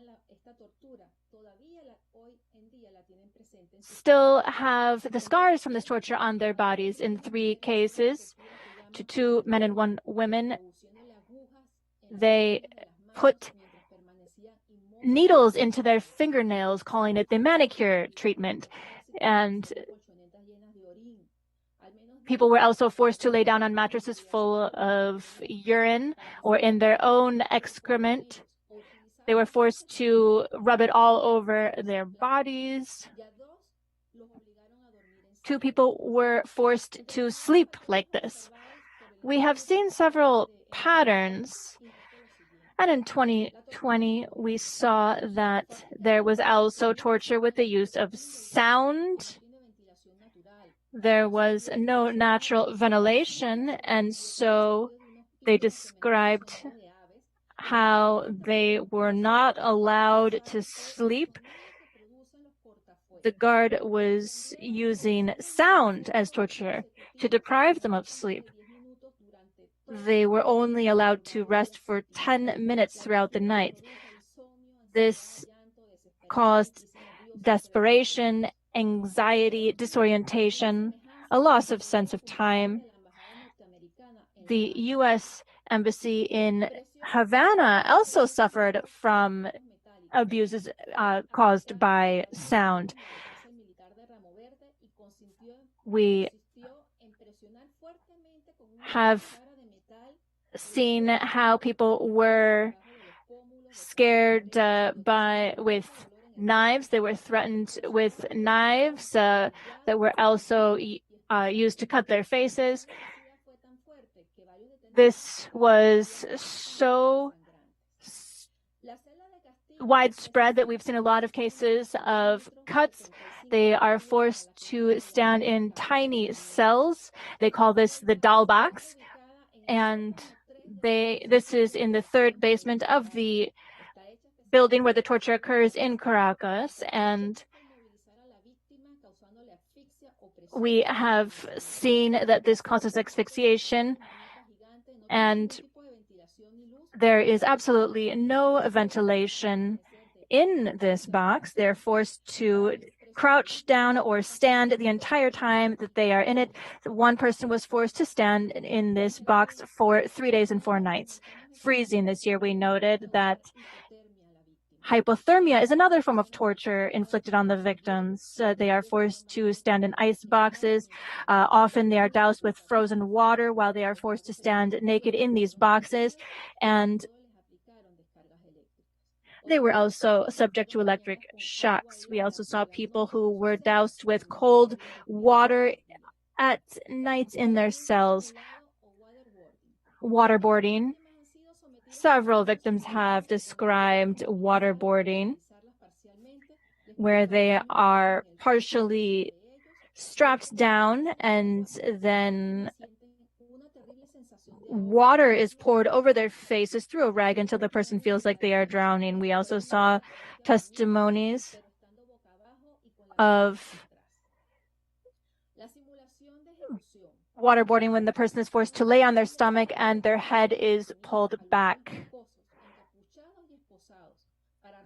still have the scars from this torture on their bodies. In 3 cases, to 2 men and 1 woman, they put needles into their fingernails, calling it the manicure treatment. And people were also forced to lay down on mattresses full of urine or in their own excrement. They were forced to rub it all over their bodies. 2 people were forced to sleep like this. We have seen several patterns, and in 2020, we saw that there was also torture with the use of sound. There was no natural ventilation, and so they described how they were not allowed to sleep. The guard was using sound as torture to deprive them of sleep. They were only allowed to rest for 10 minutes throughout the night. This caused desperation, anxiety, disorientation, a loss of sense of time. The U.S. Embassy in Havana also suffered from abuses caused by sound. We have seen how people were scared with knives. They were threatened with knives that were also used to cut their faces. This was so widespread that we've seen a lot of cases of cuts. They are forced to stand in tiny cells. They call this the doll box. And this is in the 3rd basement of the building where the torture occurs in Caracas. And we have seen that this causes asphyxiation, and there is absolutely no ventilation in this box. They're forced to crouch down or stand the entire time that they are in it. One person was forced to stand in this box for 3 days and 4 nights, freezing. This year we noted that hypothermia is another form of torture inflicted on the victims. They are forced to stand in ice boxes. Often they are doused with frozen water while they are forced to stand naked in these boxes. And they were also subject to electric shocks. We also saw people who were doused with cold water at night in their cells. Waterboarding. Several victims have described waterboarding, where they are partially strapped down and then water is poured over their faces through a rag until the person feels like they are drowning. We also saw testimonies of waterboarding when the person is forced to lay on their stomach and their head is pulled back.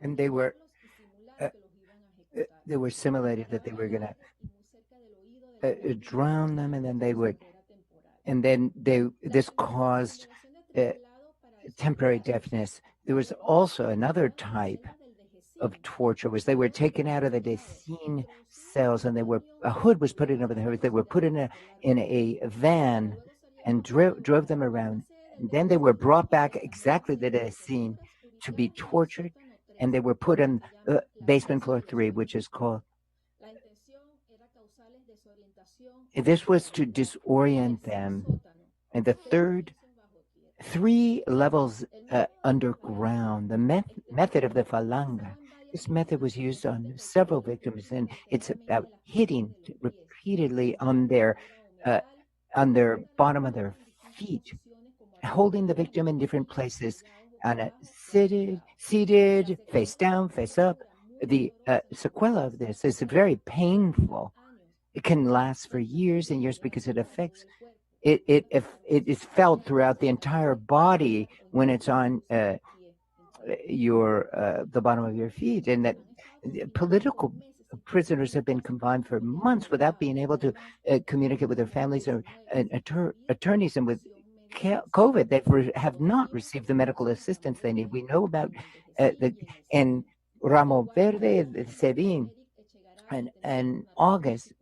And they were simulated that they were going to drown them, and then they would, this caused temporary deafness. There was also another type of torture, was they were taken out of the Decene cells, and a hood was put in over their head. They were put in a van and drove them around. And then they were brought back exactly to Decene to be tortured, and they were put on basement floor 3, which is called. This was to disorient them. And the 3 levels underground, the method of the falanga. This method was used on several victims, and it's about hitting repeatedly on their bottom of their feet, holding the victim in different places, on a seated, face down, face up. The sequela of this is very painful. It can last for years and years because it affects. It is felt throughout the entire body when it's on the bottom of your feet, and that political prisoners have been confined for months without being able to communicate with their families or attorneys, and with COVID. They have not received the medical assistance they need. We know about in Ramo Verde, Sevin, and August,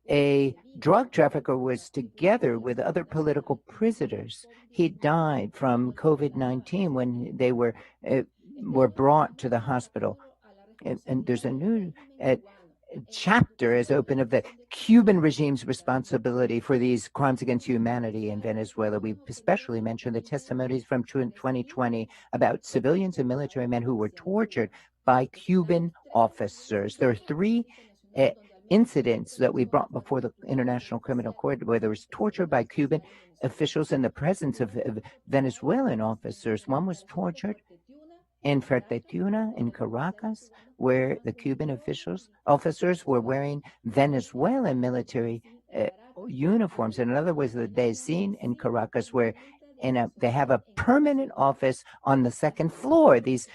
a drug trafficker was together with other political prisoners. He died from COVID-19 when they were brought to the hospital. And there's a new chapter is open of the Cuban regime's responsibility for these crimes against humanity in Venezuela. We especially mentioned the testimonies from 2020 about civilians and military men who were tortured by Cuban officers. There are three incidents that we brought before the International Criminal Court where there was torture by Cuban officials in the presence of Venezuelan officers. One was tortured in Fertetuna in Caracas, where the Cuban officers were wearing Venezuelan military uniforms. And another was the Desin in Caracas, where they have a permanent office on the second floor. These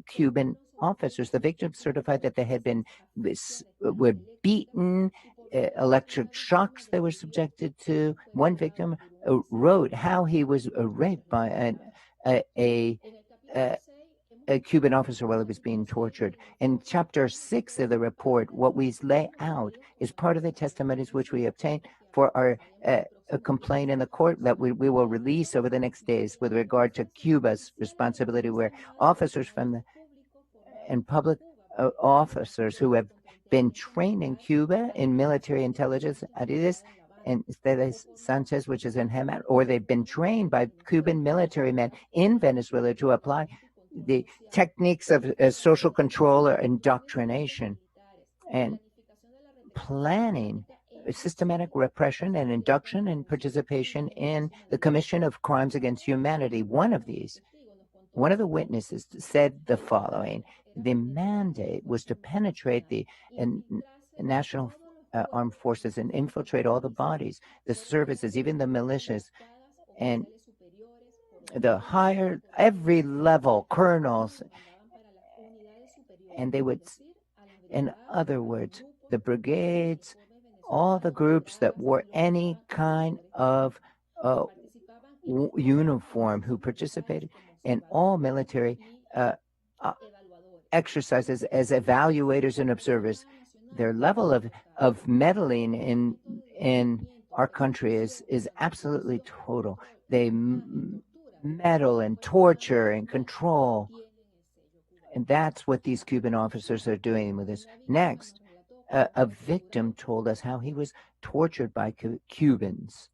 Cuban officers, the victims certified that they had were beaten, electric shocks they were subjected to. One victim wrote how he was raped by a Cuban officer while he was being tortured. In chapter 6 of the report, what we lay out is part of the testimonies which we obtained for our a complaint in the court that we will release over the next days with regard to Cuba's responsibility, where officers and public officers who have been trained in Cuba in military intelligence, Arides and Esteves Sanchez, which is in Hemat, or they've been trained by Cuban military men in Venezuela to apply the techniques of social control or indoctrination and planning systematic repression and induction and participation in the commission of crimes against humanity. One of the witnesses said the following: the mandate was to penetrate the national armed forces and infiltrate all the bodies, the services, even the militias, and the higher, every level, colonels, and they would, in other words, the brigades, all the groups that wore any kind of uniform who participated in all military exercises as evaluators and observers. Their level of meddling in our country is absolutely total. They meddle and torture and control. And that's what these Cuban officers are doing with us. Next, a victim told us how he was tortured by Cubans.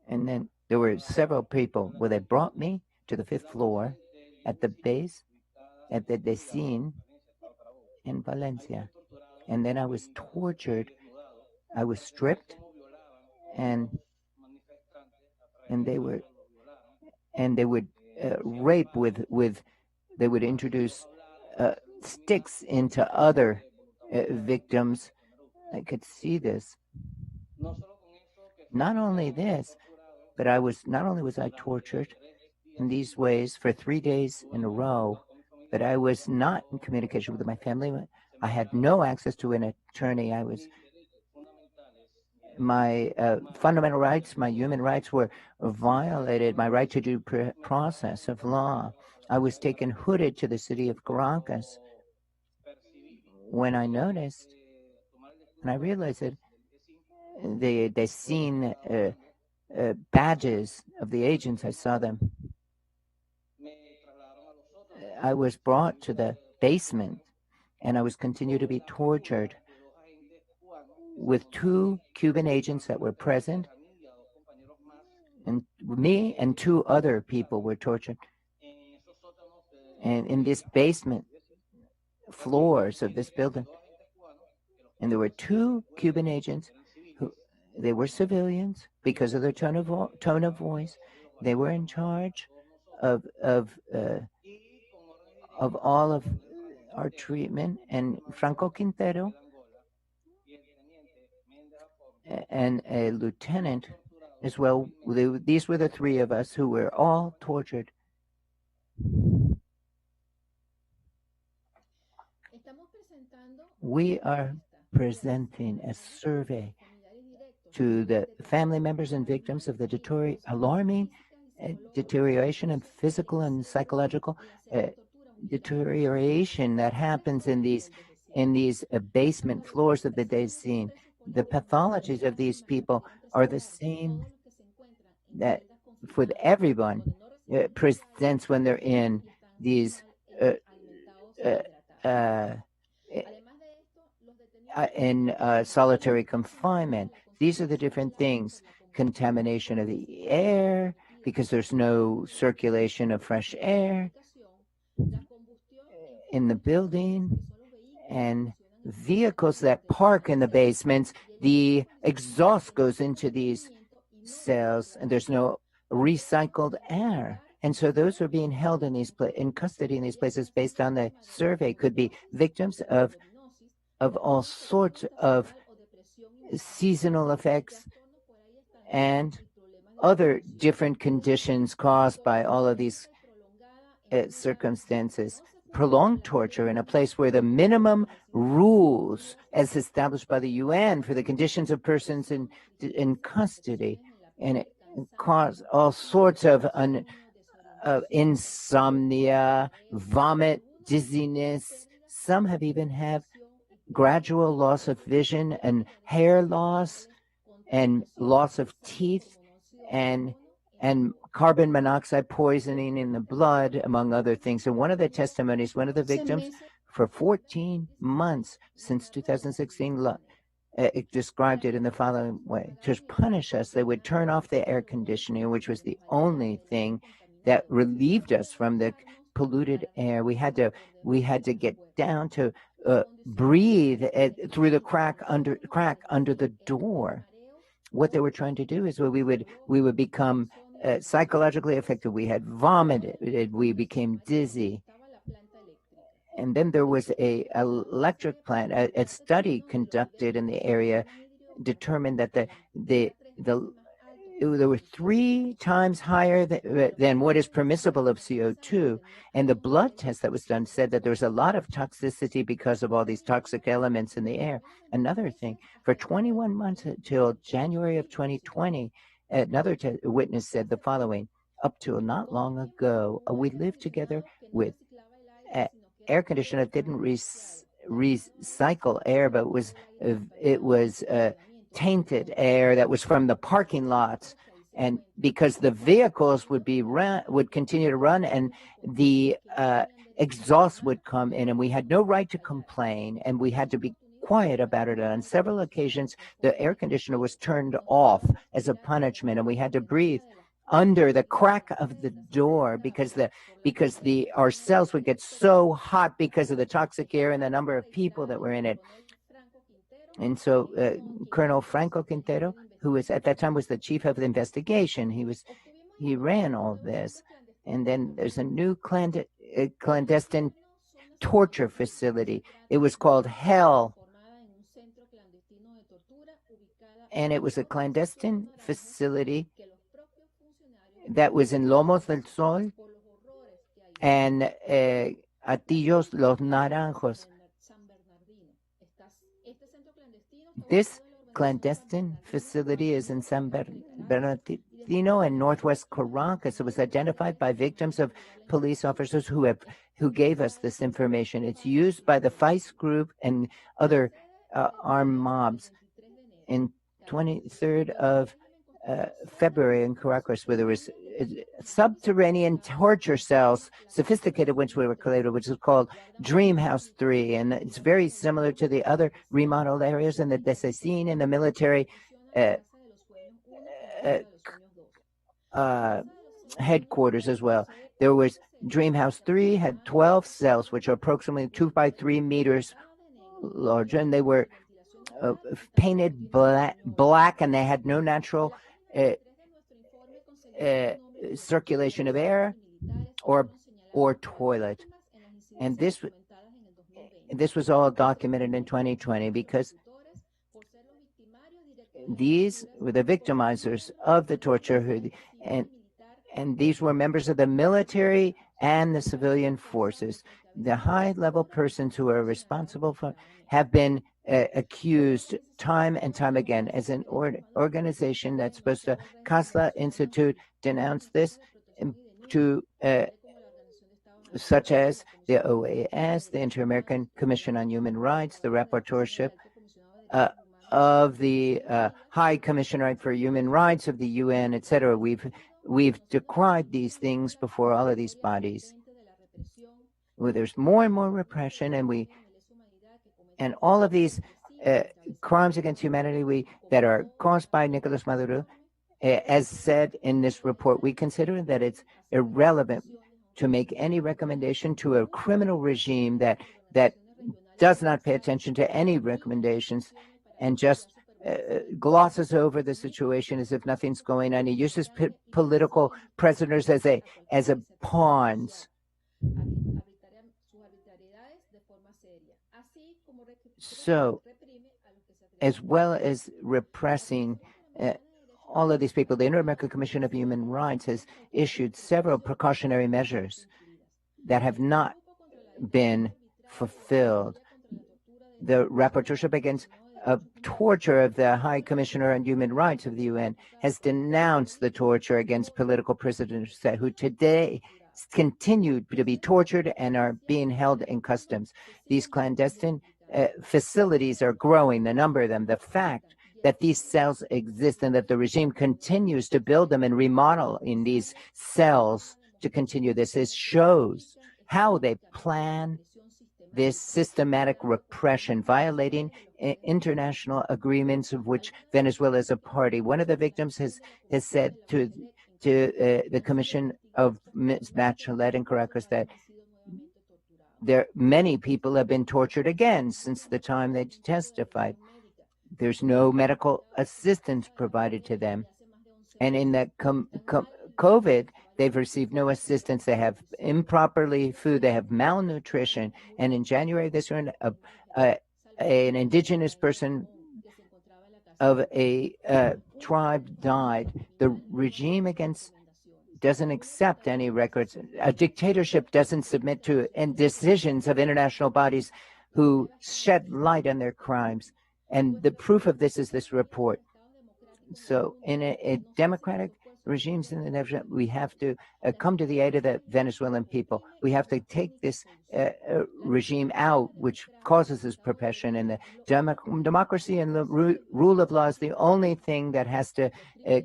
And then there were several people where they brought me to the 5th floor at the base, at the Desin in Valencia. And then I was tortured. I was stripped, and they would rape with they would introduce sticks into other victims. I could see this. Not only this, but not only was I tortured in these ways for 3 days in a row, but I was not in communication with my family. I had no access to an attorney. My fundamental rights, my human rights were violated, my right to due process of law. I was taken hooded to the city of Caracas. When I noticed, and I realized that they seen badges of the agents, I saw them. I was brought to the basement, and I was continued to be tortured with 2 Cuban agents that were present, and me and 2 other people were tortured. And in this basement floors of this building, and there were 2 Cuban agents who they were civilians because of their tone of voice. They were in charge of all of our treatment, and Franco Quintero and a lieutenant as well. These were the 3 of us who were all tortured. We are presenting a survey to the family members and victims of the alarming deterioration and physical and psychological deterioration that happens in these basement floors of the Daysine. The pathologies of these people are the same that with everyone presents when they're in these in solitary confinement. These are the different things. Contamination of the air, because there's no circulation of fresh air in the building, and vehicles that park in the basements, the exhaust goes into these cells, and there's no recycled air. And so those who are being held in custody in these places based on the survey could be victims of all sorts of seasonal effects and other different conditions caused by all of these circumstances. Prolonged torture in a place where the minimum rules as established by the UN for the conditions of persons in custody, and it caused all sorts of insomnia, vomit, dizziness. Some have even have gradual loss of vision and hair loss and loss of teeth and carbon monoxide poisoning in the blood, among other things. And one of the testimonies, one of the victims, for 14 months since 2016, it described it in the following way. To punish us, they would turn off the air conditioning, which was the only thing that relieved us from the polluted air. We had to get down to breathe through the crack under the door. What they were trying to do is we would become psychologically affected. We had vomited. We became dizzy. And then there was a electric plant. A study conducted in the area determined that there were 3 times higher than what is permissible of CO2. And the blood test that was done said that there was a lot of toxicity because of all these toxic elements in the air. Another thing, for 21 months until January of 2020, another witness said the following: up till not long ago, we lived together with air conditioner that didn't recycle air, but it was tainted air that was from the parking lots, and because the vehicles would continue to run, and the exhaust would come in, and we had no right to complain, and we had to be quiet about it. And on several occasions, the air conditioner was turned off as a punishment, and we had to breathe under the crack of the door because our cells would get so hot because of the toxic air and the number of people that were in it. And so Colonel Franco Quintero, who was at that time was the chief of the investigation, he ran all this. And then there's a new clandestine torture facility. It was called Hell. And it was a clandestine facility that was in Lomos del Sol and Atillos Los Naranjos. This clandestine facility is in San Bernardino and Northwest Caracas. It was identified by victims of police officers who gave us this information. It's used by the FICE group and other armed mobs. In 23rd of February in Caracas, where there was subterranean torture cells, sophisticated which we were created, which is called Dream House 3, and it's very similar to the other remodeled areas in the Daysine and the military headquarters as well. There was Dream House 3 had 12 cells, which are approximately 2 by 3 meters large, and they were painted black, and they had no natural circulation of air or toilet. And this was all documented in 2020 because these were the victimizers of the torture, and these were members of the military and the civilian forces. The high-level persons who are responsible for have been accused time and time again. As an organization that's supposed to, Casla Institute denounced this to such as the OAS, the Inter-American Commission on Human Rights, the rapporteurship of the High Commissioner for Human Rights of the UN, etc. We've decried these things before all of these bodies. Well, there's more and more repression, and all of these crimes against humanity that are caused by Nicolas Maduro, as said in this report, we consider that it's irrelevant to make any recommendation to a criminal regime that does not pay attention to any recommendations and just glosses over the situation as if nothing's going on. He uses political prisoners as a pawns. So, as well as repressing all of these people, the Inter-American Commission of Human Rights has issued several precautionary measures that have not been fulfilled. The rapporteurship against torture of the High Commissioner on Human Rights of the UN has denounced the torture against political prisoners who today continue to be tortured and are being held in customs. These clandestine facilities are growing, the number of them. The fact that these cells exist and that the regime continues to build them and remodel in these cells to continue this shows how they plan this systematic repression, violating international agreements of which Venezuela is a party. One of the victims has said to the commission of Ms. Bachelet in Caracas that many people have been tortured again since the time they testified. There's no medical assistance provided to them. And in the COVID, they've received no assistance. They have improperly food. They have malnutrition. And in January this year, an indigenous person of a tribe died. The regime doesn't accept any records. A dictatorship doesn't submit to decisions of international bodies who shed light on their crimes. And the proof of this is this report. So in a democratic regimes in the Netherlands, we have to come to the aid of the Venezuelan people. We have to take this regime out, which causes this repression. And the democracy and the rule of law is the only thing that has to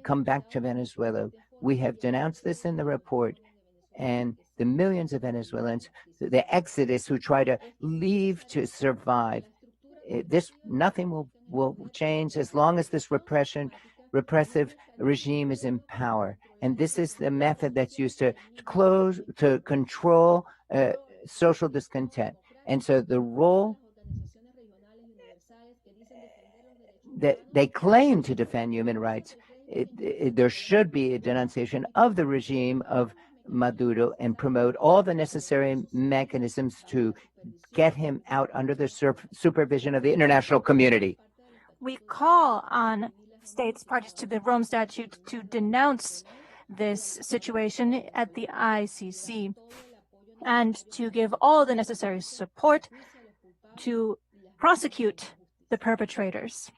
come back to Venezuela. We have denounced this in the report. And the millions of Venezuelans, the exodus who try to leave to survive, nothing will change as long as this repressive regime is in power. And this is the method that's used to control social discontent. And so the role that they claim to defend human rights, there should be a denunciation of the regime of Maduro and promote all the necessary mechanisms to get him out under the supervision of the international community. We call on states parties to the Rome Statute to denounce this situation at the ICC and to give all the necessary support to prosecute the perpetrators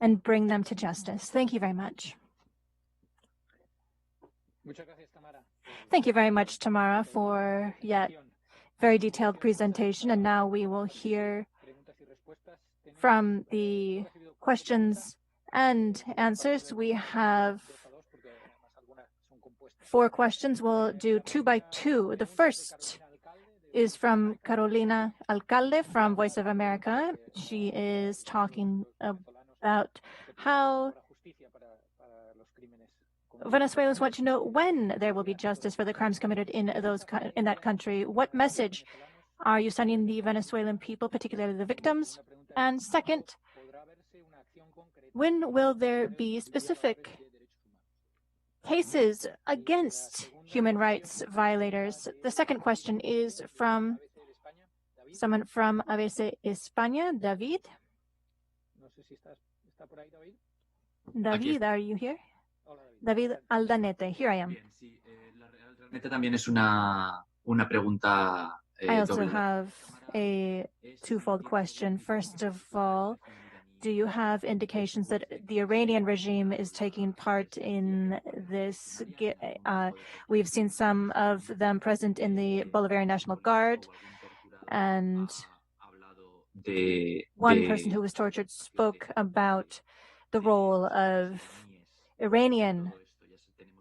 and bring them to justice. Thank you very much. Thank you very much, Tamara, for yet very detailed presentation. And now we will hear from the questions and answers. We have 4 questions. We'll do 2 by 2. The first is from Carolina Alcalde from Voice of America. She is talking about how Venezuelans want to know when there will be justice for the crimes committed in that country. What message are you sending the Venezuelan people, particularly the victims? And second, when will there be specific cases against human rights violators? The second question is from someone from ABC España, David. David, are you here? David Aldanete, here I am. Realmente también es una una pregunta I also doble. have a twofold question. First of all, do you have indications that the Iranian regime is taking part in this? We've seen some of them present in the Bolivarian National Guard, and one person who was tortured spoke about the role of Iranian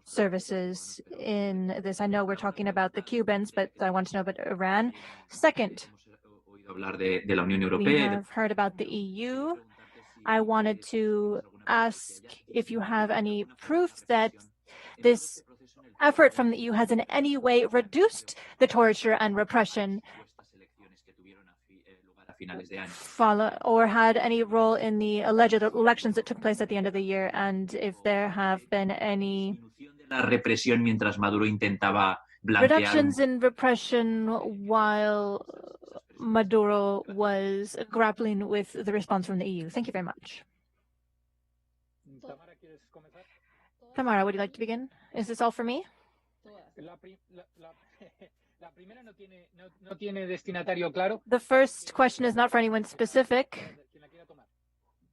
services in this. I know we're talking about the Cubans, but I want to know about Iran. Second, we have heard about the EU. I wanted to ask if you have any proof that this effort from the EU has in any way reduced the torture and repression or had any role in the alleged elections that took place at the end of the year, and if there have been any reductions in repression while Maduro was grappling with the response from the EU. Thank you very much. Tamara, would you like to begin? Is this all for me? The first question is not for anyone specific.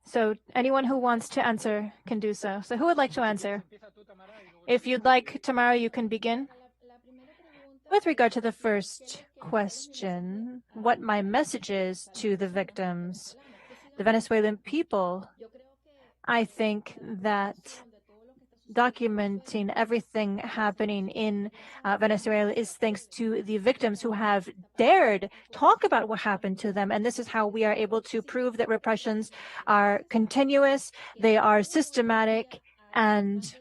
So anyone who wants to answer can do so. So who would like to answer? If you'd like, Tamara, you can begin. With regard to the first question, what my message is to the victims, the Venezuelan people, I think that documenting everything happening in Venezuela is thanks to the victims who have dared talk about what happened to them. And this is how we are able to prove that repressions are continuous, they are systematic, and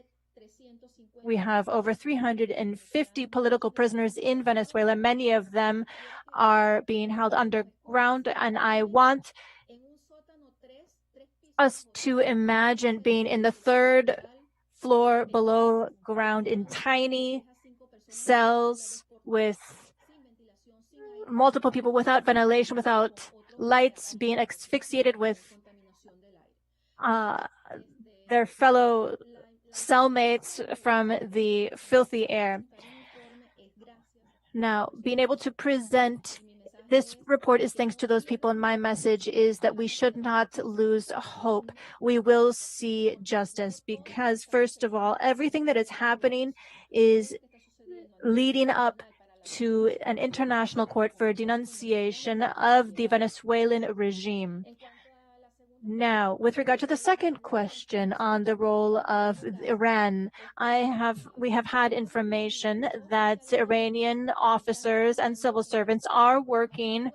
we have over 350 political prisoners in Venezuela. Many of them are being held underground, and I want us to imagine being in the third floor below ground in tiny cells with multiple people without ventilation, without lights, being asphyxiated with their fellow cellmates from the filthy air. Now, being able to present this report is thanks to those people, and my message is that we should not lose hope. We will see justice because, first of all, everything that is happening is leading up to an international court for denunciation of the Venezuelan regime. Now, with regard to the second question on the role of Iran, we have had information that Iranian officers and civil servants are working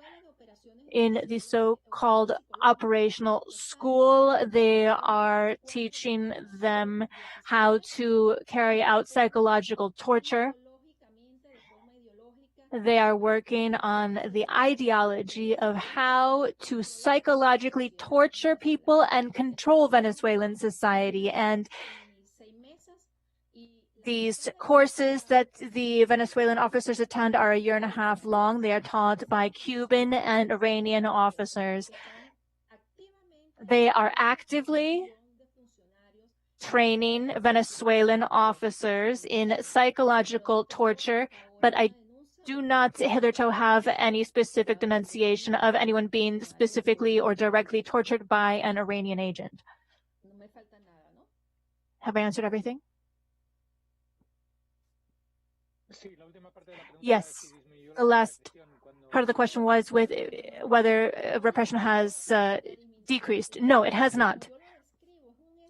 in the so-called operational school. They are teaching them how to carry out psychological torture. They are working on the ideology of how to psychologically torture people and control Venezuelan society. And these courses that the Venezuelan officers attend are 1.5 years long. They are taught by Cuban and Iranian officers. They are actively training Venezuelan officers in psychological torture, but I do not hitherto have any specific denunciation of anyone being specifically or directly tortured by an Iranian agent. Have I answered everything? Yes. The last part of the question was with whether repression has decreased. No, it has not.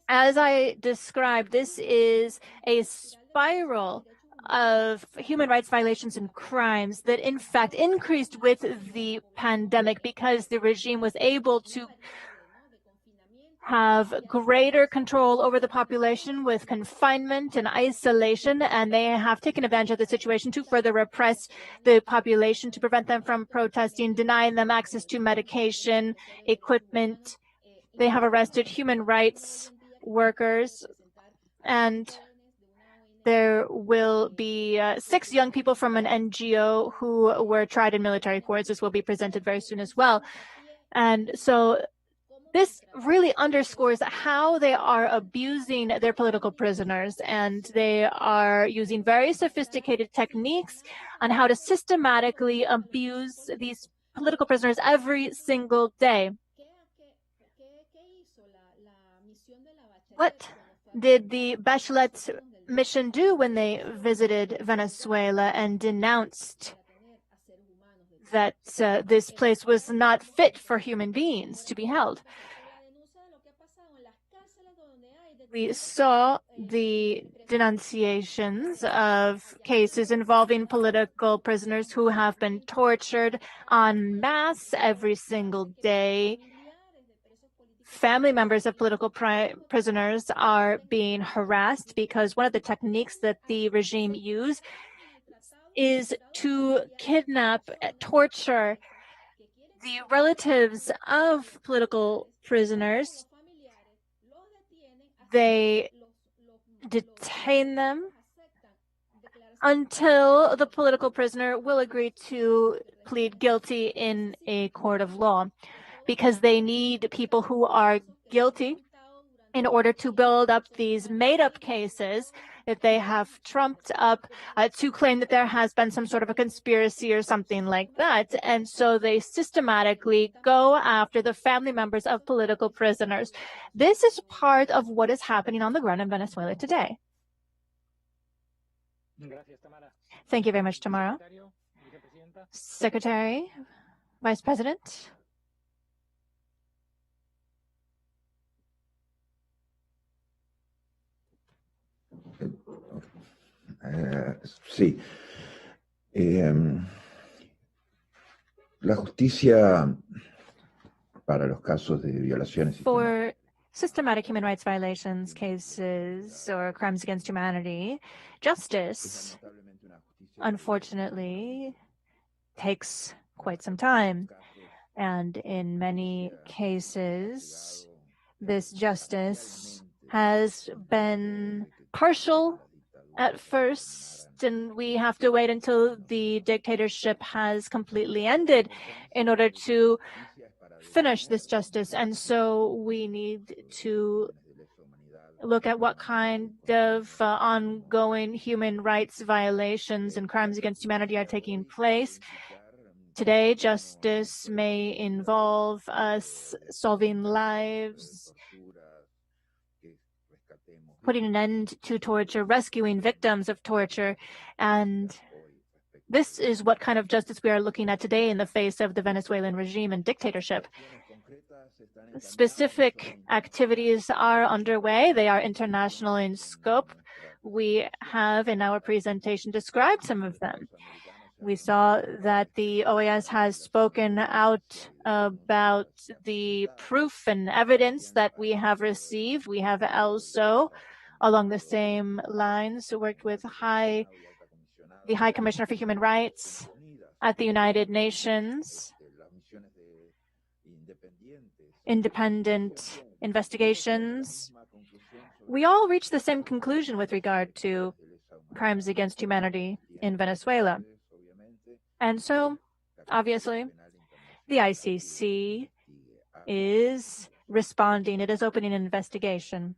As I described, this is a spiral of human rights violations and crimes that in fact increased with the pandemic because the regime was able to have greater control over the population with confinement and isolation, and they have taken advantage of the situation to further repress the population to prevent them from protesting, denying them access to medication, equipment. They have arrested human rights workers, and there will be 6 young people from an NGO who were tried in military courts. This will be presented very soon as well. And so This really underscores how they are abusing their political prisoners, and they are using very sophisticated techniques on how to systematically abuse these political prisoners every single day. What did the Bachelet mission do when they visited Venezuela and denounced that this place was not fit for human beings to be held? We saw the denunciations of cases involving political prisoners who have been tortured en masse every single day. Family members of political prisoners are being harassed because one of the techniques that the regime use is to kidnap, torture the relatives of political prisoners. They detain them until the political prisoner will agree to plead guilty in a court of law, because they need people who are guilty in order to build up these made-up cases that they have trumped up to claim that there has been some sort of a conspiracy or something like that. And so they systematically go after the family members of political prisoners. This is part of what is happening on the ground in Venezuela today. Thank you very much, Tamara. Secretary, Vice President. Sí. La justicia para los casos de violaciones. For systematic human rights violations cases or crimes against humanity, justice, unfortunately, takes quite some time. And in many cases, this justice has been partial at first, and we have to wait until the dictatorship has completely ended in order to finish this justice. And so we need to look at what kind of ongoing human rights violations and crimes against humanity are taking place. Today, justice may involve us solving lives, putting an end to torture, rescuing victims of torture. And this is what kind of justice we are looking at today in the face of the Venezuelan regime and dictatorship. Specific activities are underway. They are international in scope. We have in our presentation described some of them. We saw that the OAS has spoken out about the proof and evidence that we have received. We have also, along the same lines, worked with the High Commissioner for Human Rights at the United Nations, independent investigations. We all reached the same conclusion with regard to crimes against humanity in Venezuela. And so, obviously, the ICC is responding. It is opening an investigation.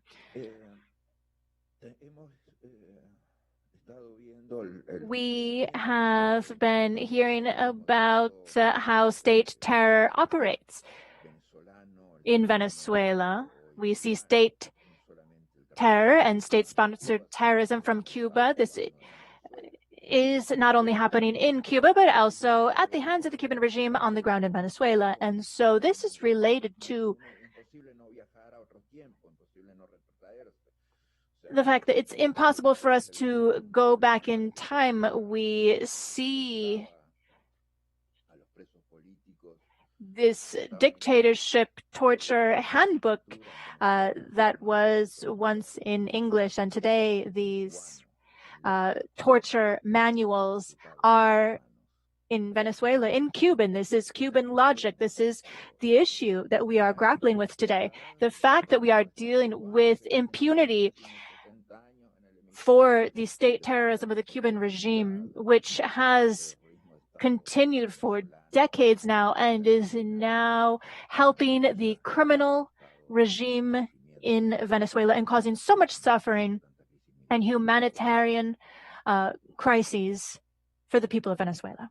We have been hearing about how state terror operates in Venezuela. We see state terror and state-sponsored terrorism from Cuba. This is not only happening in Cuba, but also at the hands of the Cuban regime on the ground in Venezuela. And so this is related to the fact that it's impossible for us to go back in time. We see this dictatorship torture handbook that was once in English, and today these torture manuals are in Venezuela, in Cuban. This is Cuban logic. This is the issue that we are grappling with today. The fact that we are dealing with impunity for the state terrorism of the Cuban regime, which has continued for decades now and is now helping the criminal regime in Venezuela and causing so much suffering and humanitarian crises for the people of Venezuela.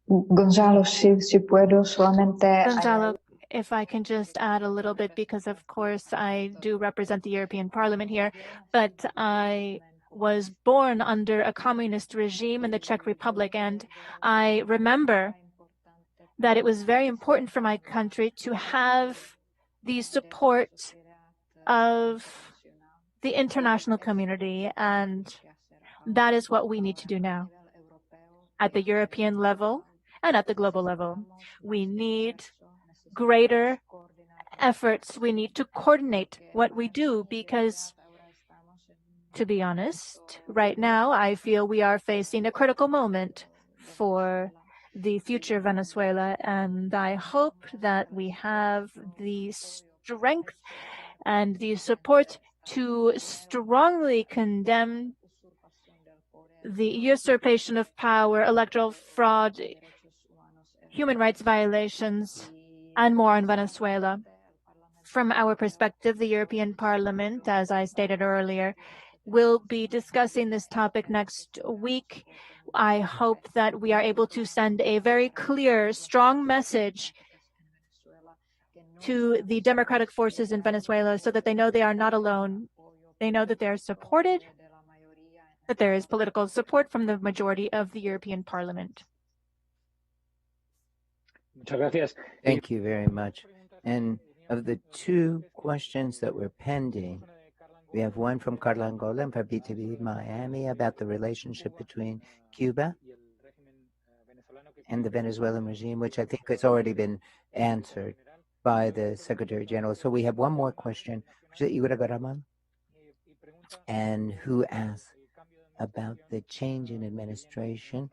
Gonzalo, si puedo solamente. Gonzalo, if I can just add a little bit, because of course I do represent the European Parliament here, but I was born under a communist regime in the Czech Republic, and I remember that it was very important for my country to have the support of the international community, and that is what we need to do now at the European level and at the global level. We need greater efforts. We need to coordinate what we do because, to be honest, right now I feel we are facing a critical moment for the future of Venezuela, and I hope that we have the strength and the support to strongly condemn the usurpation of power, electoral fraud, human rights violations, and more in Venezuela. From our perspective, the European Parliament, as I stated earlier, will be discussing this topic next week. I hope that we are able to send a very clear, strong message to the democratic forces in Venezuela so that they know they are not alone. They know that they are supported, that there is political support from the majority of the European Parliament. Thank you very much. And of the two questions that were pending, we have one from Carla Angola and from BTV Miami about the relationship between Cuba and the Venezuelan regime, which I think has already been answered by the Secretary General. So we have one more question, and who asks about the change in administration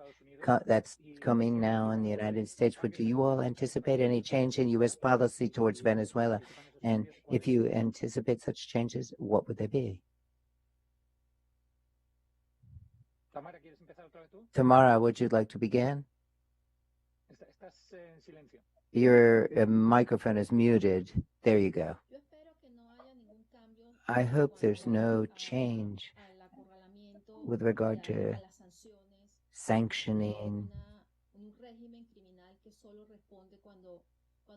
that's coming now in the United States. But do you all anticipate any change in U.S. policy towards Venezuela? And if you anticipate such changes, what would they be? Tamara, would you like to begin? Your microphone is muted. There you go. I hope there's no change with regard to sanctioning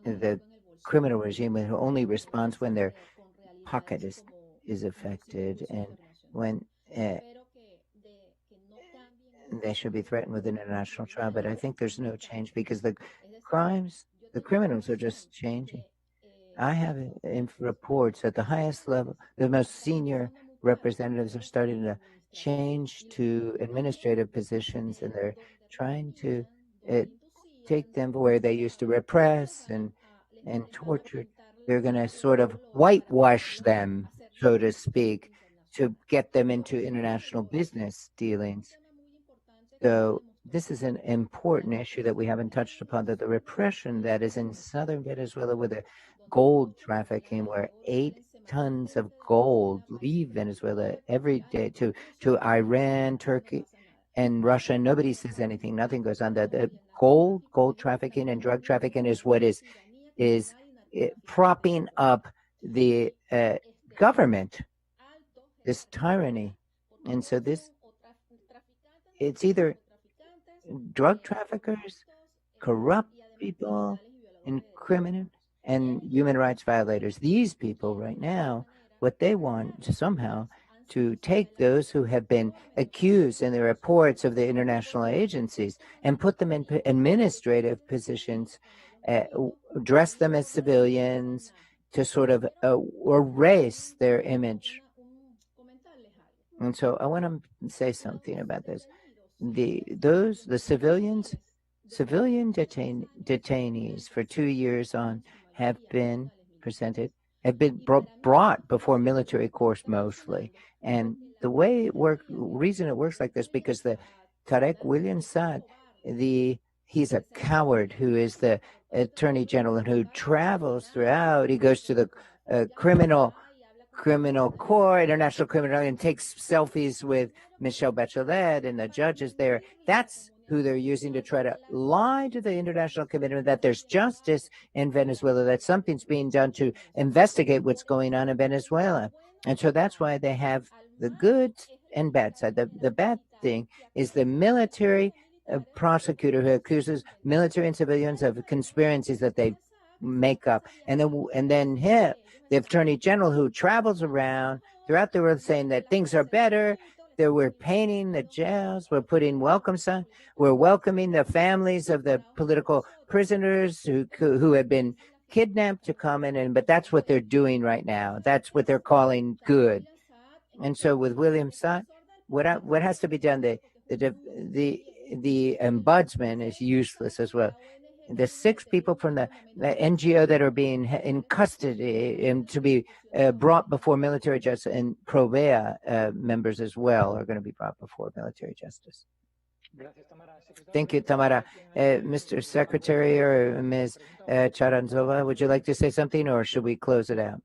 the criminal regime who only responds when their pocket is affected and when they should be threatened with an international trial. But I think there's no change because the criminals are just changing. I have reports at the highest level, the most senior representatives are starting to change to administrative positions, and they're trying to take them where they used to repress and torture. They're going to sort of whitewash them, so to speak, to get them into international business dealings. So this is an important issue that we haven't touched upon, that the repression that is in southern Venezuela with the gold trafficking, where 8 tons of gold leave Venezuela every day to Iran, Turkey, and Russia. Nobody says anything. Nothing goes on. The gold trafficking and drug trafficking is what is propping up the government, this tyranny. And so it's either drug traffickers, corrupt people, and criminals, and human rights violators. These people right now, what they want to somehow to take those who have been accused in the reports of the international agencies and put them in administrative positions, dress them as civilians to sort of erase their image. And so I want to say something about this. The civilian detainees for 2 years on have been brought before military courts mostly. And the way reason it works like this, because the Tarek William Saad, he's a coward who is the attorney general and who travels throughout. He goes to the criminal criminal court, international criminal, and takes selfies with Michelle Bachelet and the judges there. That's who they're using to try to lie to the international community that there's justice in Venezuela, that something's being done to investigate what's going on in Venezuela. And so that's why they have the good and bad side. The bad thing is the military prosecutor who accuses military and civilians of conspiracies that they make up. And then him, the attorney general, who travels around throughout the world saying that things are better, that we're painting the jails, we're putting welcome signs, we're welcoming the families of the political prisoners who had been kidnapped to come in, but that's what they're doing right now. That's what they're calling good. And so with William Sott, what has to be done? The ombudsman is useless as well. The 6 people from the NGO that are being in custody and to be brought before military justice, and Provea members as well are going to be brought before military justice. Thank you, Tamara. Mr. Secretary or Ms. Charanzova, would you like to say something, or should we close it out?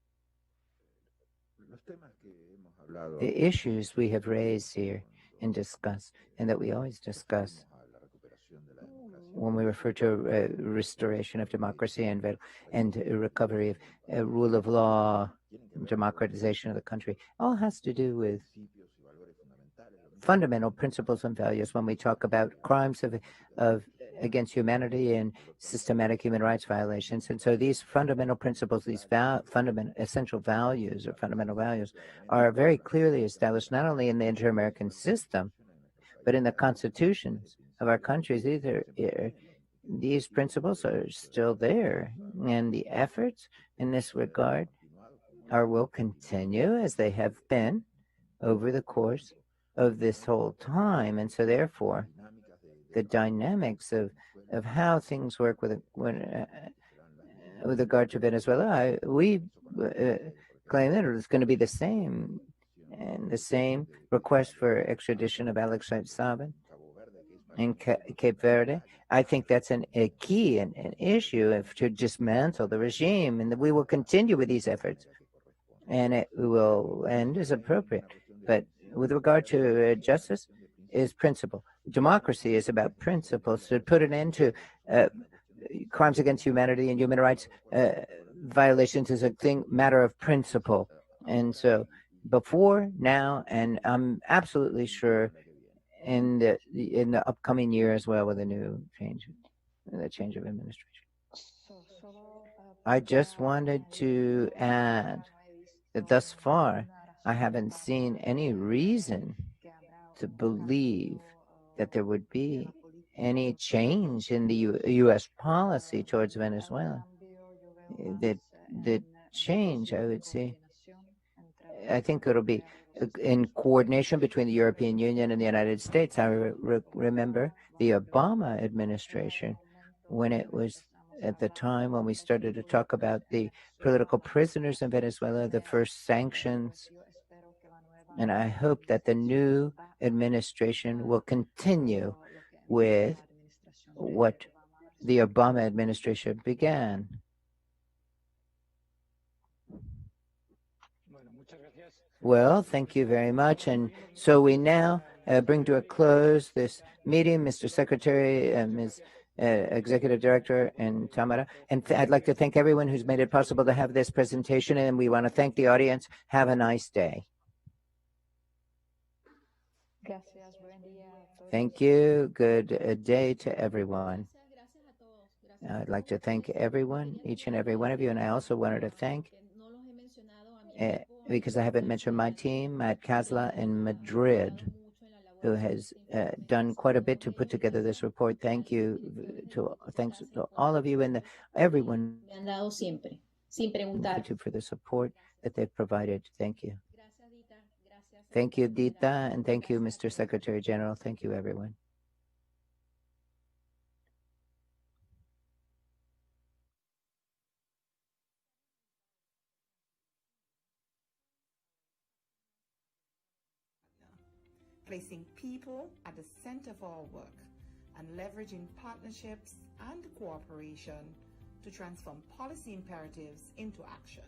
The issues we have raised here and discussed, and that we always discuss when we refer to restoration of democracy and recovery of rule of law, democratization of the country, all has to do with fundamental principles and values when we talk about crimes of against humanity and systematic human rights violations. And so these fundamental principles, these fundamental essential values or fundamental values are very clearly established not only in the inter-American system, but in the constitutions of our countries. These principles are still there, and the efforts in this regard will continue as they have been over the course of this whole time. And so therefore the dynamics of how things work with regard to Venezuela, we claim that it's going to be the same, and the same request for extradition of Alex Saab in Cape Verde. I think that's a key and an issue to dismantle the regime, and that we will continue with these efforts, and it will end as appropriate. But with regard to justice is principle. Democracy is about principles. To put an end to crimes against humanity and human rights violations is a matter of principle. And so before, now, and I'm absolutely sure in the upcoming year as well with the new change of administration. I just wanted to add that thus far I haven't seen any reason to believe that there would be any change in the U.S. policy towards Venezuela. The change, I would say, I think it'll be in coordination between the European Union and the United States. I remember the Obama administration, when it was at the time when we started to talk about the political prisoners in Venezuela, the first sanctions. And I hope that the new administration will continue with what the Obama administration began. Well, thank you very much. And so we now bring to a close this meeting, Mr. Secretary, Ms. Executive Director, and Tamara. And I'd like to thank everyone who's made it possible to have this presentation, and we want to thank the audience. Have a nice day. Thank you. Good day to everyone. I'd like to thank everyone, each and every one of you, and I also wanted to thank, because I haven't mentioned my team, Matt Casla in Madrid, who has done quite a bit to put together this report. Thanks to all of you and everyone for the support that they've provided. Thank you. Thank you, Dita, and thank you, Mr. Secretary General. Thank you, everyone. Placing people at the center of our work and leveraging partnerships and cooperation to transform policy imperatives into action.